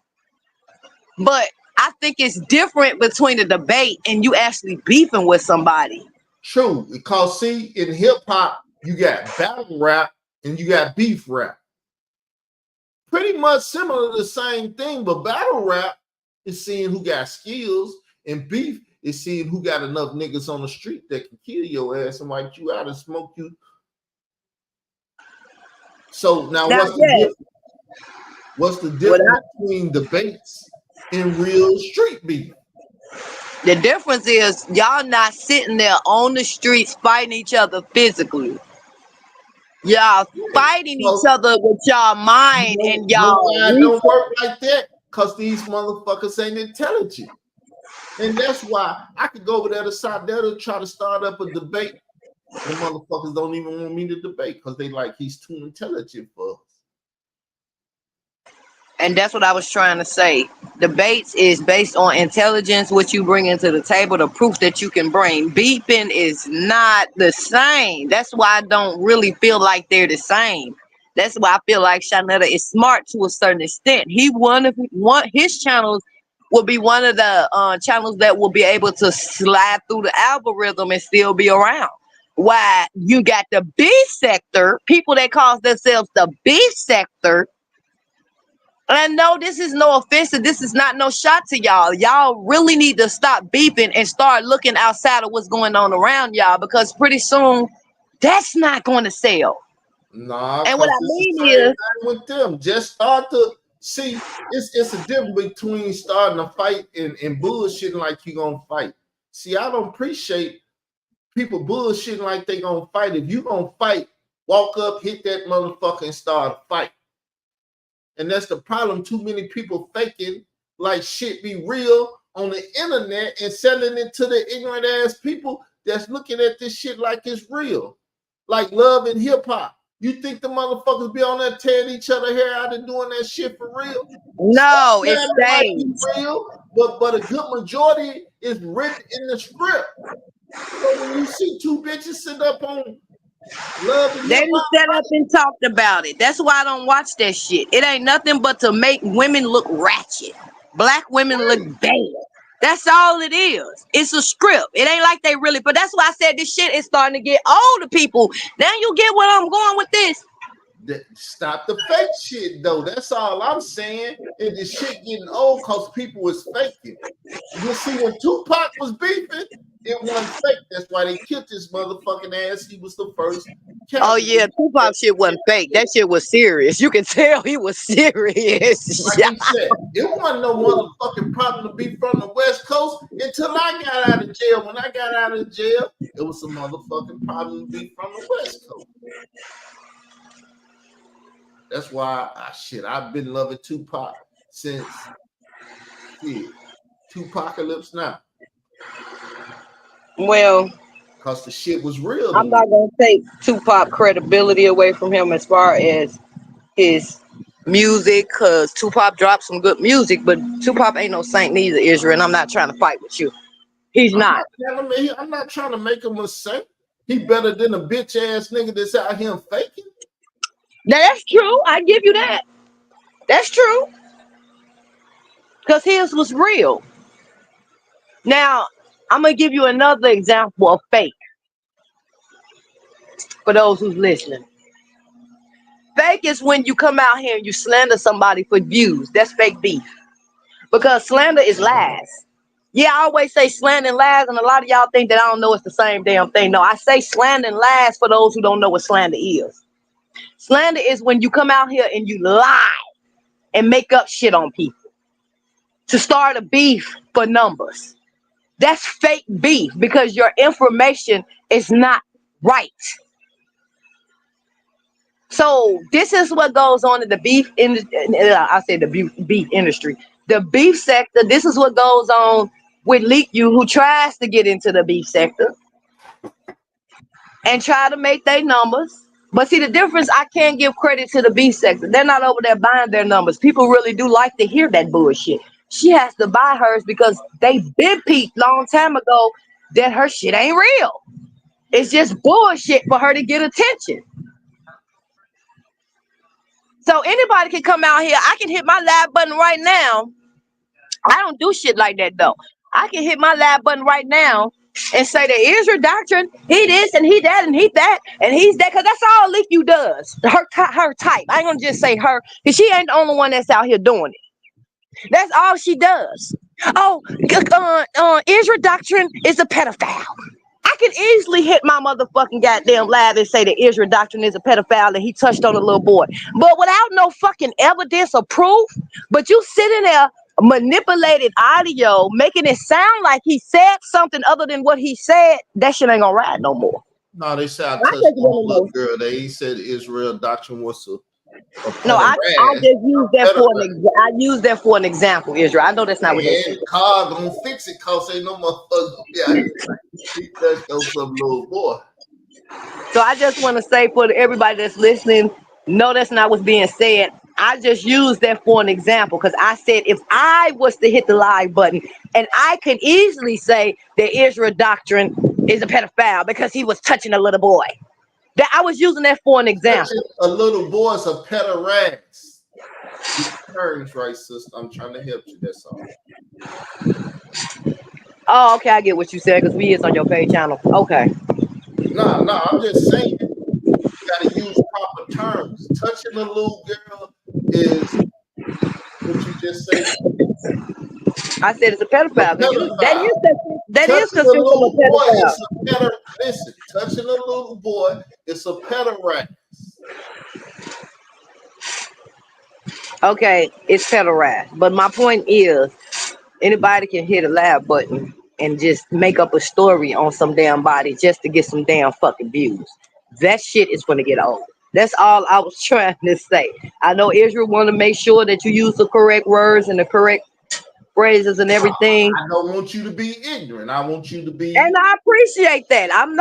But I think it's different between a debate and you actually beefing with somebody. True, because see, in hip hop, you got battle rap and you got beef rap. Pretty much similar to the same thing, but battle rap is seeing who got skills, and beef is seeing who got enough niggas on the street that can kill your ass and wipe you out and smoke you. So now what's the difference? What's the difference between debates and real street beef? The difference is y'all not sitting there on the streets fighting each other physically. Y'all fighting each other with y'all mind and y'all. It don't work like that because these motherfuckers ain't intelligent. And that's why I could go over there to side there to try to start up a debate. The motherfuckers don't even want me to debate because they like he's too intelligent for us. And that's what I was trying to say. Debates is based on intelligence, what you bring into the table, the proof that you can bring. Beeping is not the same. That's why I don't really feel like they're the same. That's why I feel like Shanetta is smart to a certain extent. His channels will be one of the channels that will be able to slide through the algorithm and still be around. Why you got the B sector, people that call themselves the B sector. And no, this is no offensive. This is not no shot to y'all. Y'all really need to stop beeping and start looking outside of what's going on around y'all, because pretty soon that's not going to sell. Nah, and what I mean is with them, just start to see it's a difference between starting a fight and bullshitting like you gonna fight. See, I don't appreciate people bullshitting like they gonna fight. If you gonna fight, walk up, hit that motherfucker, and start a fight. And that's the problem. Too many people faking like shit be real on the internet and selling it to the ignorant ass people that's looking at this shit like it's real. Like Love and Hip Hop. You think the motherfuckers be on there tearing each other hair out and doing that shit for real? No, it's staged. Real, but a good majority is written in the script. So when you see two bitches sit up on Love and They Hip done Hop, set up and talked about it. That's why I don't watch that shit. It ain't nothing but to make women look ratchet. Black women look bad. That's all it is. It's a script. It ain't like they really, but that's why I said this shit is starting to get older people. Now you get what I'm going with this. Stop the fake shit though. That's all I'm saying. And the shit getting old because people was faking. You see, when Tupac was beefing, it wasn't fake. That's why they killed this motherfucking ass. He was the first. Oh yeah, Tupac shit wasn't fake. That shit was serious. You can tell he was serious. Like he said, it wasn't no motherfucking problem to be from the West Coast until I got out of jail. When I got out of jail, it was a motherfucking problem to be from the West Coast. That's why I've been loving Tupac since Tupacalypse Now. Well, because the shit was real. I'm not gonna take Tupac credibility away from him as far as his music, because Tupac dropped some good music, but Tupac ain't no saint neither, Israel, and I'm not trying to fight with you. He's not. I'm not trying to make him a saint. He better than a bitch ass nigga that's out here faking. That's true. I give you that. That's true. Because his was real. Now, I'm going to give you another example of fake. For those who's listening. Fake is when you come out here and you slander somebody for views. That's fake beef. Because slander is lies. Yeah, I always say slander and lies, and a lot of y'all think that I don't know it's the same damn thing. No, I say slander and lies for those who don't know what slander is. Slander is when you come out here and you lie and make up shit on people to start a beef for numbers. That's fake beef because your information is not right. So this is what goes on in the beef industry. I say the beef industry, the beef sector. This is what goes on with Leak You, who tries to get into the beef sector and try to make their numbers. But see the difference, I can't give credit to the beef sector. They're not over there buying their numbers. People really do like to hear that bullshit. She has to buy hers because they been peeped long time ago that her shit ain't real. It's just bullshit for her to get attention. So anybody can come out here. I can hit my live button right now. I don't do shit like that though. I can hit my live button right now and say the Israel doctrine, he this and he that and he that and he's that, because that's all Leak You does. Her type. I ain't gonna just say her, because she ain't the only one that's out here doing it. That's all she does. Oh, Israel doctrine is a pedophile. I can easily hit my motherfucking goddamn live and say that Israel doctrine is a pedophile and he touched on a little boy. But without no fucking evidence or proof, but you sitting there manipulated audio, making it sound like he said something other than what he said, that shit ain't gonna ride no more. No, they said I touched on a little girl. They said Israel doctrine was a No, I pederast, just used a that for pederast. I used that for an example, Israel. I know that's not what they And said. car gonna fix it cause ain't no motherfucker yeah, he touched on some little boy. So I just want to say for everybody that's listening, no, that's not what's being said. I just used that for an example because I said if I was to hit the live button and I could easily say that Israel doctrine is a pedophile because he was touching a little boy. That I was using that for an Touching example. a little boy's a pederast. Get the terms right, sister. I'm trying to help you. That's all. Oh, okay, I get what you said because we is on your page channel. Okay. Nah, I'm just saying you gotta use proper terms. Touching a little girl is what you just say, I said it's a a pedophile because pedophile. that is Touching a considered a little boy pedophile. is a listen, touching a little boy is a pederast. Okay, it's pederast. But my point is, anybody can hit a live button and just make up a story on some damn body just to get some damn fucking views. That shit is gonna get old. That's all I was trying to say. I know Israel want to make sure that you use the correct words and the correct phrases and everything. I don't want you to be ignorant. I want you to be And I appreciate that. I'm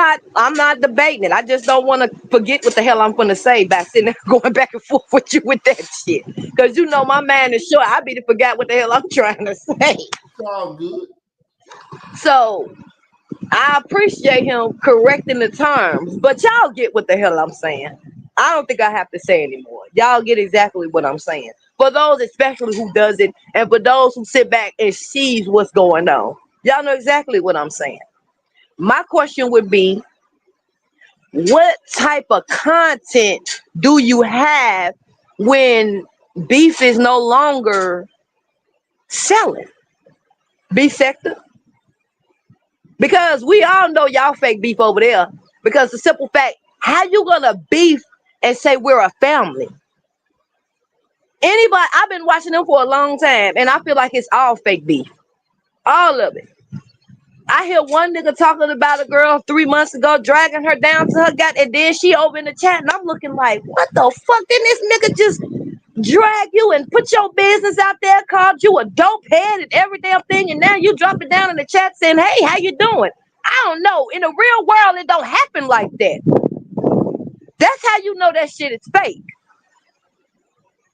not debating it. I just don't want to forget what the hell I'm gonna say by sitting there going back and forth with you with that shit. Cause you know my mind is short. I be to forget what the hell I'm trying to say. all good. So I appreciate him correcting the terms, but y'all get what the hell I'm saying. I don't think I have to say anymore. Y'all get exactly what I'm saying. For those especially who does it, and for those who sit back and sees what's going on, y'all know exactly what I'm saying. My question would be, what type of content do you have when beef is no longer selling? Beef sector? Because we all know y'all fake beef over there. Because the simple fact, how you gonna beef and say we're a family? Anybody, I've been watching them for a long time, and I feel like it's all fake beef. All of it. I hear one nigga talking about a girl 3 months ago, dragging her down to her gut, and then she over in the chat, and I'm looking like, what the fuck? Didn't this nigga just drag you and put your business out there, called you a dope head and every damn thing, and now you drop it down in the chat saying, hey, how you doing? I don't know. In the real world, it don't happen like that. That's how you know that shit is fake.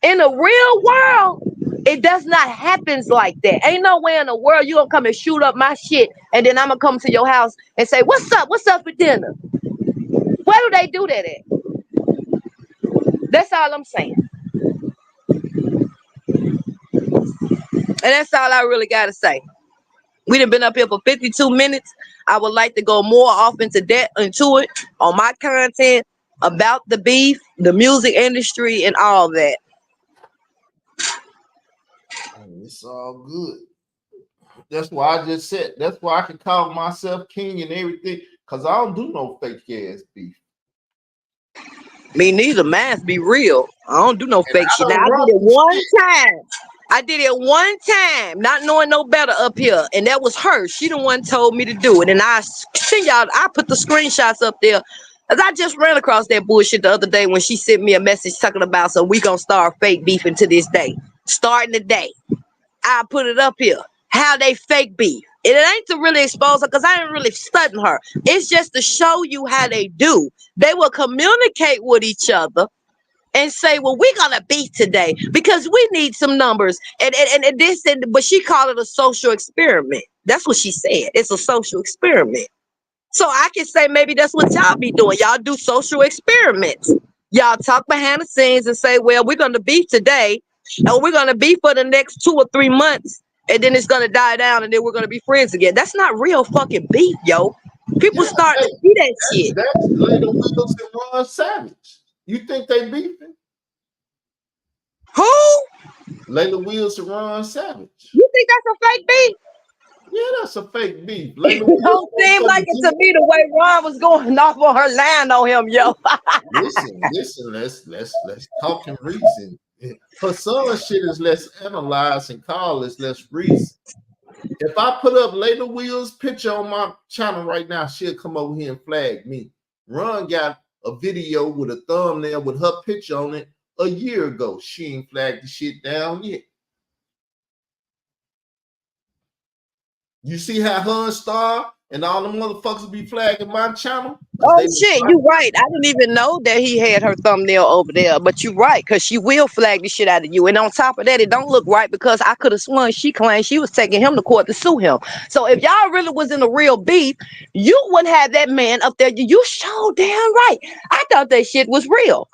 In the real world, it does not happen like that. Ain't no way in the world you gonna come and shoot up my shit, and then I'm gonna come to your house and say, what's up? What's up for dinner? Where do they do that at? That's all I'm saying. And that's all I really gotta say. We done been up here for 52 minutes. I would like to go more off into it on my content about the beef, the music industry, and all that. It's all good. That's why I just said. That's why I can call myself king and everything. Cause I don't do no fake ass beef. Me neither. Mine be real. I don't do no And fake I shit. Now don't I run did it from one shit. time. I did it one time, not knowing no better up here, and that was her. She the one told me to do it, and I send y'all. I put the screenshots up there, as I just ran across that bullshit the other day when she sent me a message talking about, so we gonna start fake beefing to this day, starting today. I put it up here. How they fake beef. It ain't to really expose her because I ain't really studying her. It's just to show you how they do. They will communicate with each other and say, well, we're gonna beat today because we need some numbers. And this, but she called it a social experiment. That's what she said. It's a social experiment. So I can say maybe that's what y'all be doing. Y'all do social experiments. Y'all talk behind the scenes and say, well, we're gonna beef today, and we're gonna beef for the next 2 or 3 months, and then it's gonna die down, and then we're gonna be friends again. That's not real fucking beef, yo. People Yeah, starting hey, to see that shit. that's Lady Wills and Ron Savage. You think they beefing? Who? Layla Wills and Ron Savage. You think that's a fake beef? Yeah, that's a fake beef. It Layla Wills don't wants seem her like to it do. to me the way Ron was going off on her line on him, yo. Listen. Let's talk and reason. Her son shit is less analyzed and Carl is less reason. If I put up Layla Wills' picture on my channel right now, she'll come over here and flag me. Ron got a video with a thumbnail with her picture on it a year ago. She ain't flagged the shit down yet. You see how her and Star and all the motherfuckers be flagging my channel? Oh shit, you right. I didn't even know that he had her thumbnail over there. But you right, because she will flag the shit out of you. And on top of that, it don't look right because I could have sworn she claimed she was taking him to court to sue him. So if y'all really was in a real beef, you wouldn't have that man up there. You sure damn right. I thought that shit was real.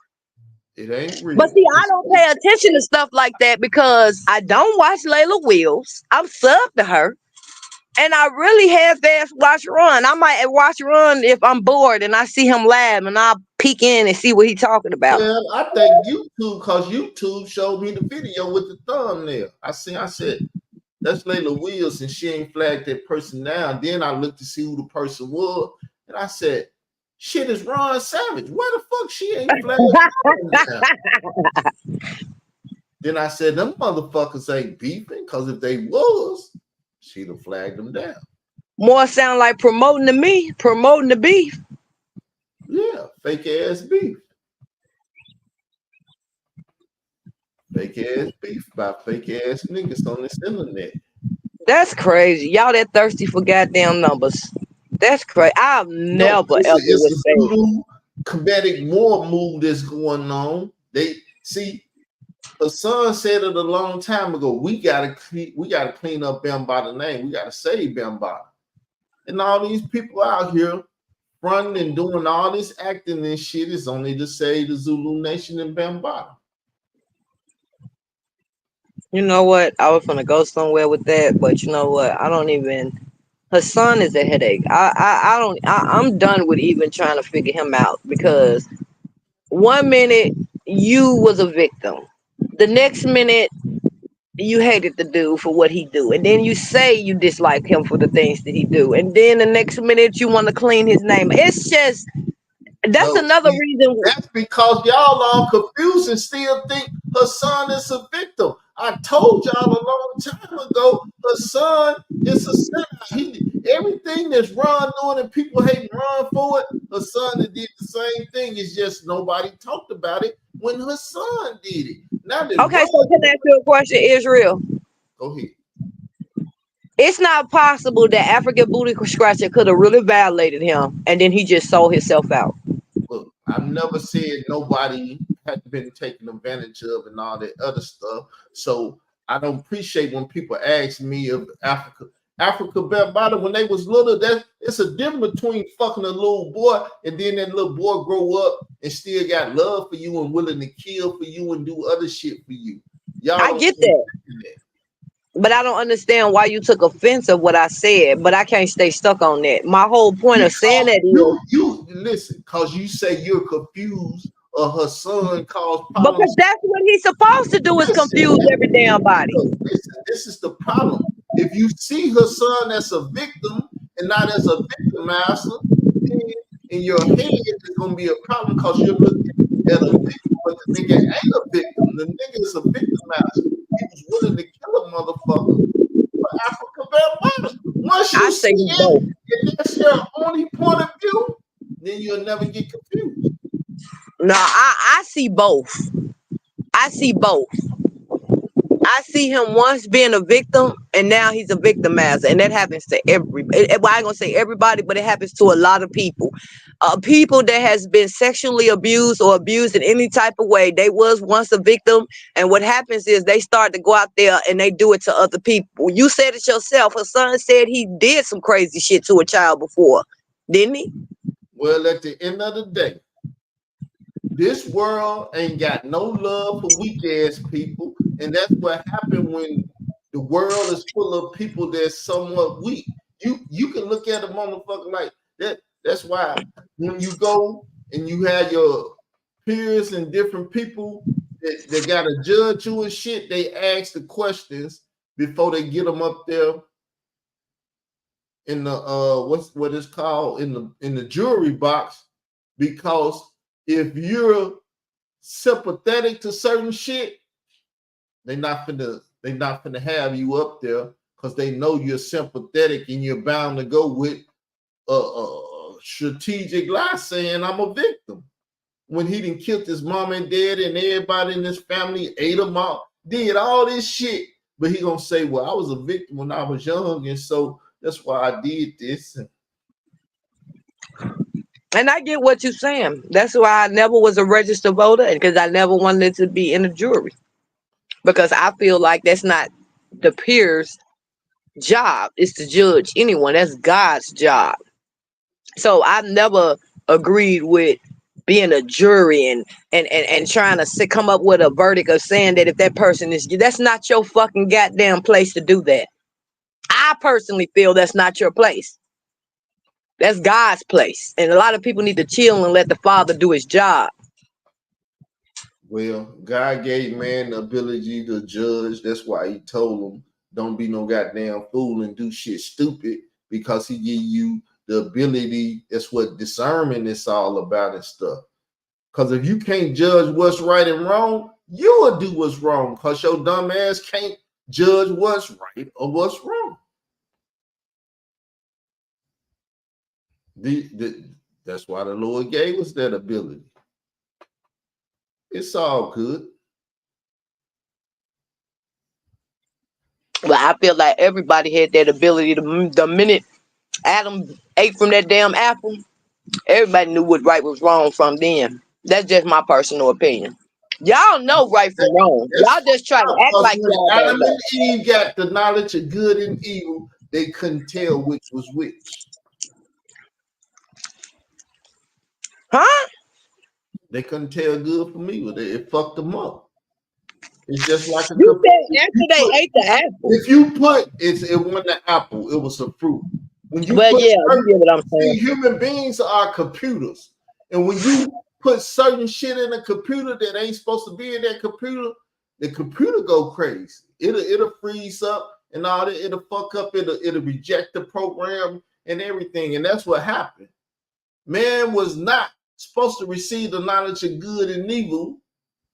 It ain't real. But see, I don't pay attention to stuff like that because I don't watch Layla Wills. I'm sub to her. And I really half-ass watch Run. I might watch Run if I'm bored and I see him live and I'll peek in and see what he's talking about. Well, I think YouTube, because YouTube showed me the video with the thumbnail. I said, that's Layla Wills and she ain't flagged that person down. Then I looked to see who the person was. And I said, shit is Ron Savage. Where the fuck she ain't flagged down? Then I said, them motherfuckers ain't beefing, because if they was, she'd have flagged them down. More sound like promoting to me, promoting the beef. Yeah, fake ass beef. Fake ass beef by fake ass niggas on this internet. That's crazy. Y'all that thirsty for goddamn numbers. That's crazy. I've never ever it's would a say little comedic war move that's going on. They see her son said it a long time ago. We gotta clean up Bambaataa name. We gotta save Bambaataa. And all these people out here running and doing all this acting and shit is only to save the Zulu Nation and Bambaataa. You know what? I was gonna go somewhere with that, but you know what? I don't even. Her son is a headache. I'm done with even trying to figure him out because one minute you was a victim, the next minute you hated the dude for what he do, and then you say you dislike him for the things that he do, and then the next minute you want to clean his name. It's just that's another reason. That's because y'all are confused and still think her son is a victim. I told y'all a long time ago, her son is a sinner. Everything that's Ron doing and people hate Ron for it, her son did the same thing. It's just nobody talked about it when her son did it. Now that Okay, so can I ask you a question, Israel? Go ahead. It's not possible that African Booty Scratcher could have really violated him and then he just sold himself out. Look, I've never said nobody had been taken advantage of and all that other stuff. So I don't appreciate when people ask me of Africa Bambaataa when they was little. That it's a difference between fucking a little boy and then that little boy grow up and still got love for you and willing to kill for you and do other shit for you. Y'all, I get that. But I don't understand why you took offense of what I said, but I can't stay stuck on that. My whole point of saying that is you listen, because you say you're confused or her son caused problems. Because that's what he's supposed to do is confuse every damn body. This is the problem. If you see her son as a victim and not as a victimizer, then in your head it's gonna be a problem because you're looking at a victim, but the nigga ain't a victim. The nigga is a victimizer. He was willing to kill a motherfucker for Africa Bambaataa. Once you see it, and that's your only point of view, then you'll never get confused. No, I see both. I see both. I see him once being a victim, and now he's a victimizer, and that happens to everybody. Well, I ain't gonna say everybody, but it happens to a lot of people. People that has been sexually abused or abused in any type of way, they was once a victim, and what happens is they start to go out there and they do it to other people. You said it yourself. Her son said he did some crazy shit to a child before, didn't he? Well, at the end of the day, this world ain't got no love for weak ass people, and that's what happened when the world is full of people that's somewhat weak. You can look at a motherfucker like that. That's why when you go and you have your peers and different people that gotta judge you and shit, they ask the questions before they get them up there in the what is called in the jury box, because if you're sympathetic to certain shit, they not finna have you up there because they know you're sympathetic and you're bound to go with a strategic lie saying I'm a victim. when he done killed his mom and dad and everybody in his family, ate them all, did all this shit. But he gonna say, well, I was a victim when I was young, and so that's why I did this. And I get what you're saying. That's why I never was a registered voter, because I never wanted to be in a jury, because I feel like that's not the peers' job. Is to judge anyone. That's God's job. So I've never agreed with being a jury and trying to come up with a verdict of saying that if that person is, that's not your fucking goddamn place to do that. I personally feel that's not your place. That's God's place. And a lot of people need to chill and let the Father do his job. Well, God gave man the ability to judge. That's why he told him, don't be no goddamn fool and do shit stupid, because he give you the ability. That's what discernment is all about and stuff. Because if you can't judge what's right and wrong, you will do what's wrong, because your dumb ass can't judge what's right or what's wrong. That's why the Lord gave us that ability. It's all good. But I feel like everybody had that ability. The minute Adam ate from that damn apple, everybody knew what right was wrong from then. That's just my personal opinion. Y'all know right from wrong. Y'all just try to act Because like when y'all don't Adam know. and Eve got the knowledge of good and evil, they couldn't tell which was which. Huh? They couldn't tell good from evil. It fucked them up. It's just like a You computer. said after they ate the apple. If you put it wasn't an apple, it was a fruit. When you Well, put yeah, you get what I'm saying. human beings are computers, and when you put certain shit in a computer that ain't supposed to be in that computer, the computer go crazy. It'll freeze up and all that. It'll fuck up. It'll reject the program and everything, and that's what happened. Man was not supposed to receive the knowledge of good and evil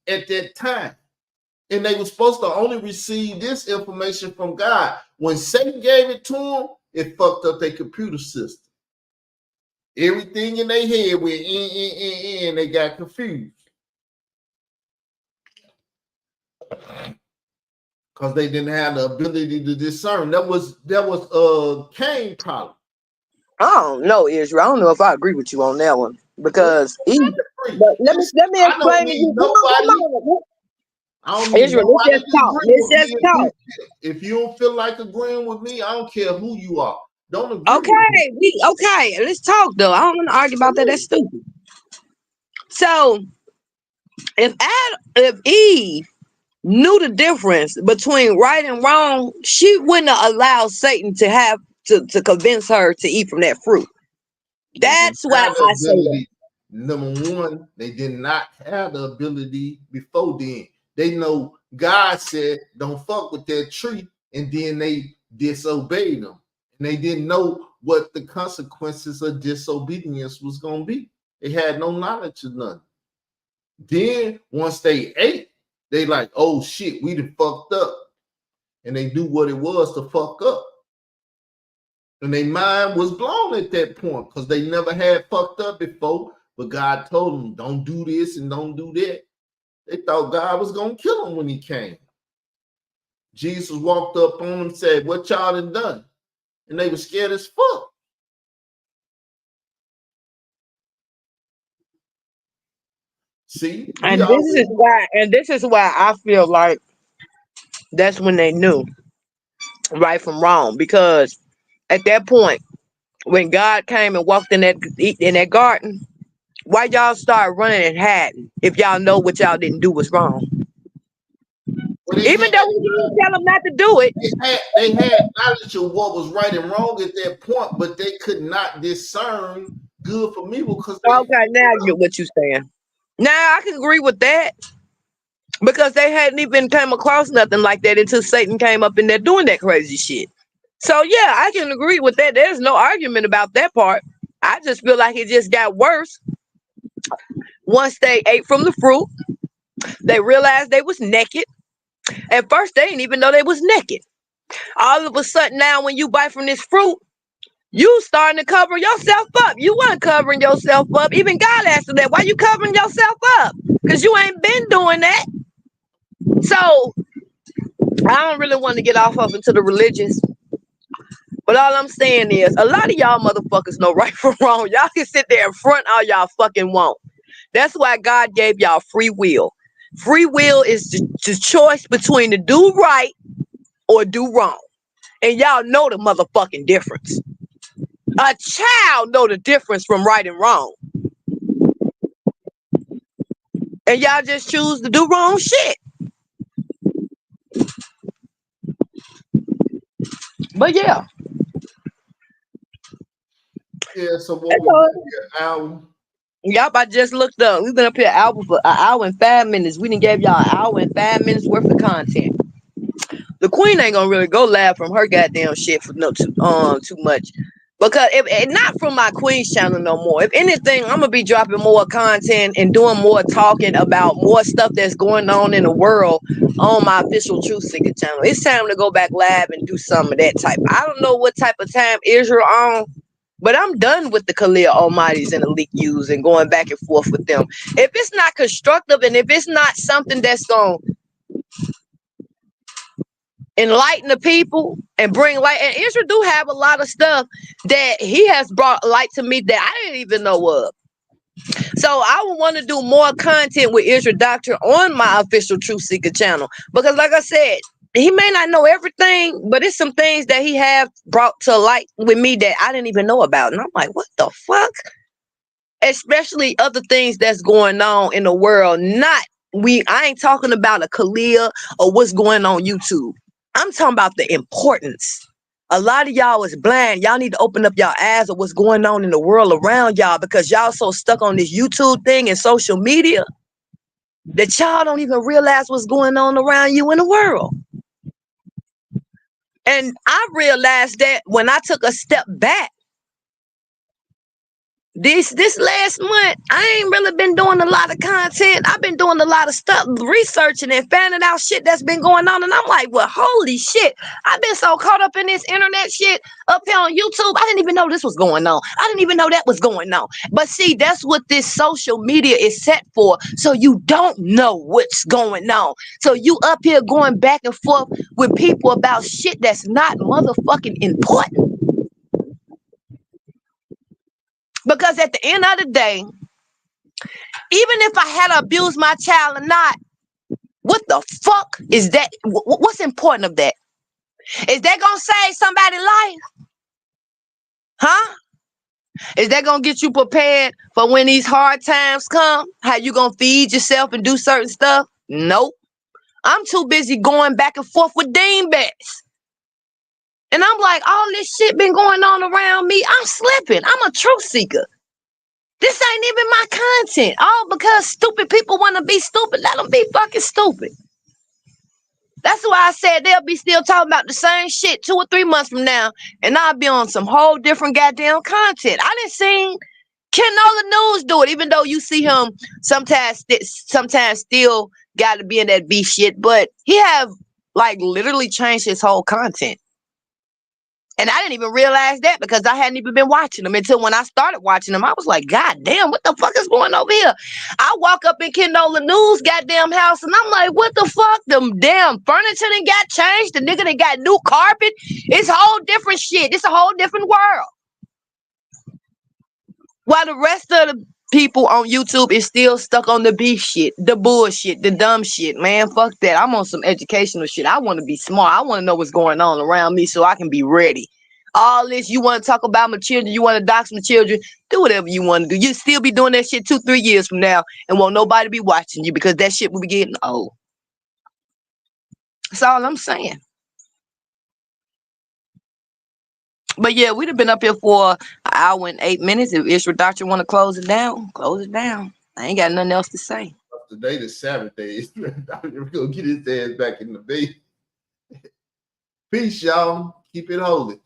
at that time. And they were supposed to only receive this information from God. When Satan gave it to them, it fucked up their computer system. Everything in their head went in, and they got confused. Because they didn't have the ability to discern. That was Cain's problem. I don't know, Israel. I don't know if I agree with you on that one, because but let me I don't explain to need you. nobody. I don't need Israel, nobody let's to just talk. agree Let's with just me. talk. If you don't feel like agreeing with me, I don't care who you are. Don't agree with me. Okay. Let's talk though. I don't want to argue about that. That's stupid. So if Eve knew the difference between right and wrong, she wouldn't have allowed Satan to have to convince her to eat from that fruit. They didn't That's why have the I say that. ability. Number one, they did not have the ability before then. They know God said, don't fuck with that tree, and then they disobeyed him. And they didn't know what the consequences of disobedience was going to be. They had no knowledge of nothing. Then once they ate, they like, oh shit, we done fucked up. And they knew what it was to fuck up. And their mind was blown at that point because they never had fucked up before. But God told them, don't do this and don't do that. They thought God was going to kill them when he came. Jesus walked up on them and said, what y'all done? And they were scared as fuck. See, And this is why I feel like that's when they knew right from wrong. Because at that point, when God came and walked in that garden, why y'all start running and hiding if y'all know what y'all didn't do was wrong? Well, Even though he didn't tell them not to do it. they had knowledge of what was right and wrong at that point, but they could not discern good from evil because they. Okay, now I get what you're saying. Now I can agree with that, because they hadn't even come across nothing like that until Satan came up in there doing that crazy shit. So yeah, I can agree with that. There's no argument about that part. I just feel like it just got worse once they ate from the fruit. They realized they was naked. At first, they didn't even know they was naked. All of a sudden, now when you bite from this fruit, You starting to cover yourself up. You weren't covering yourself up. Even God asked you that. Why you covering yourself up? Because you ain't been doing that. So I don't really want to get off of into the religious. But all I'm saying is a lot of y'all motherfuckers know right from wrong. Y'all can sit there and front all y'all fucking want. That's why God gave y'all free will. Free will is the choice between to do right or do wrong. And y'all know the motherfucking difference. A child know the difference from right and wrong. And y'all just choose to do wrong shit. But yeah. Yeah, so what was your album? Yup, I just looked up. We've been up here for an hour and 5 minutes. We done gave y'all an hour and 5 minutes worth of content. The queen ain't gonna really go live from her goddamn shit for too much. Because if not from my queen's channel no more. If anything, I'm gonna be dropping more content and doing more talking about more stuff that's going on in the world on my official Truth Seeker channel. It's time to go back live and do some of that type. I don't know what type of time Israel on, but I'm done with the Khalil Almighty's and the leak use and going back and forth with them. If it's not constructive and if it's not something that's gonna enlighten the people and bring light, and Israel do have a lot of stuff that he has brought light to me that I didn't even know of. So I would want to do more content with Israel Doctrine on my official Truth Seeker channel because, like I said, he may not know everything, but it's some things that he have brought to light with me that I didn't even know about, and I'm like, what the fuck? Especially other things that's going on in the world. I ain't talking about a Khalil or what's going on YouTube. I'm talking about the importance. A lot of y'all is blind. Y'all need to open up y'all eyes of what's going on in the world around y'all because y'all so stuck on this YouTube thing and social media that y'all don't even realize what's going on around you in the world. And I realized that when I took a step back. This last month, I ain't really been doing a lot of content. I've been doing a lot of stuff, researching and finding out shit that's been going on. And I'm like, well, holy shit. I've been so caught up in this internet shit up here on YouTube. I didn't even know this was going on. I didn't even know that was going on. But see, that's what this social media is set for. So you don't know what's going on. So you up here going back and forth with people about shit that's not motherfucking important. Because at the end of the day, even if I had abused my child or not, what the fuck is that? What's important of that? Is that gonna save somebody's life? Huh? Is that gonna get you prepared for when these hard times come? How you gonna feed yourself and do certain stuff? Nope. I'm too busy going back and forth with Dean Betts. And I'm like, all this shit been going on around me. I'm slipping. I'm a truth seeker. This ain't even my content. All because stupid people want to be stupid. Let them be fucking stupid. That's why I said they'll be still talking about the same shit 2 or 3 months from now, and I'll be on some whole different goddamn content. I done seen Kenola News do it, even though you see him sometimes still got to be in that beef shit, but he have like literally changed his whole content. And I didn't even realize that because I hadn't even been watching them until when I started watching them. I was like, God damn, what the fuck is going over here? I walk up in Kenola News goddamn house and I'm like, what the fuck? Them damn furniture done got changed. The nigga done got new carpet. It's whole different shit. It's a whole different world. While the rest of the people on YouTube is still stuck on the beef shit, the bullshit, the dumb shit, man. Fuck that. I'm on some educational shit. I want to be smart. I want to know what's going on around me so I can be ready. All this, you want to talk about my children, you want to dox my children, do whatever you want to do. You still be doing that shit 2-3 years from now and won't nobody be watching you because that shit will be getting old. That's all I'm saying. But yeah, we'd have been up here for an hour and 8 minutes. If Israel Doctor want to close it down, close it down. I ain't got nothing else to say. Today the Sabbath day. We're gonna get his ass back in the bed. Peace, y'all. Keep it holy.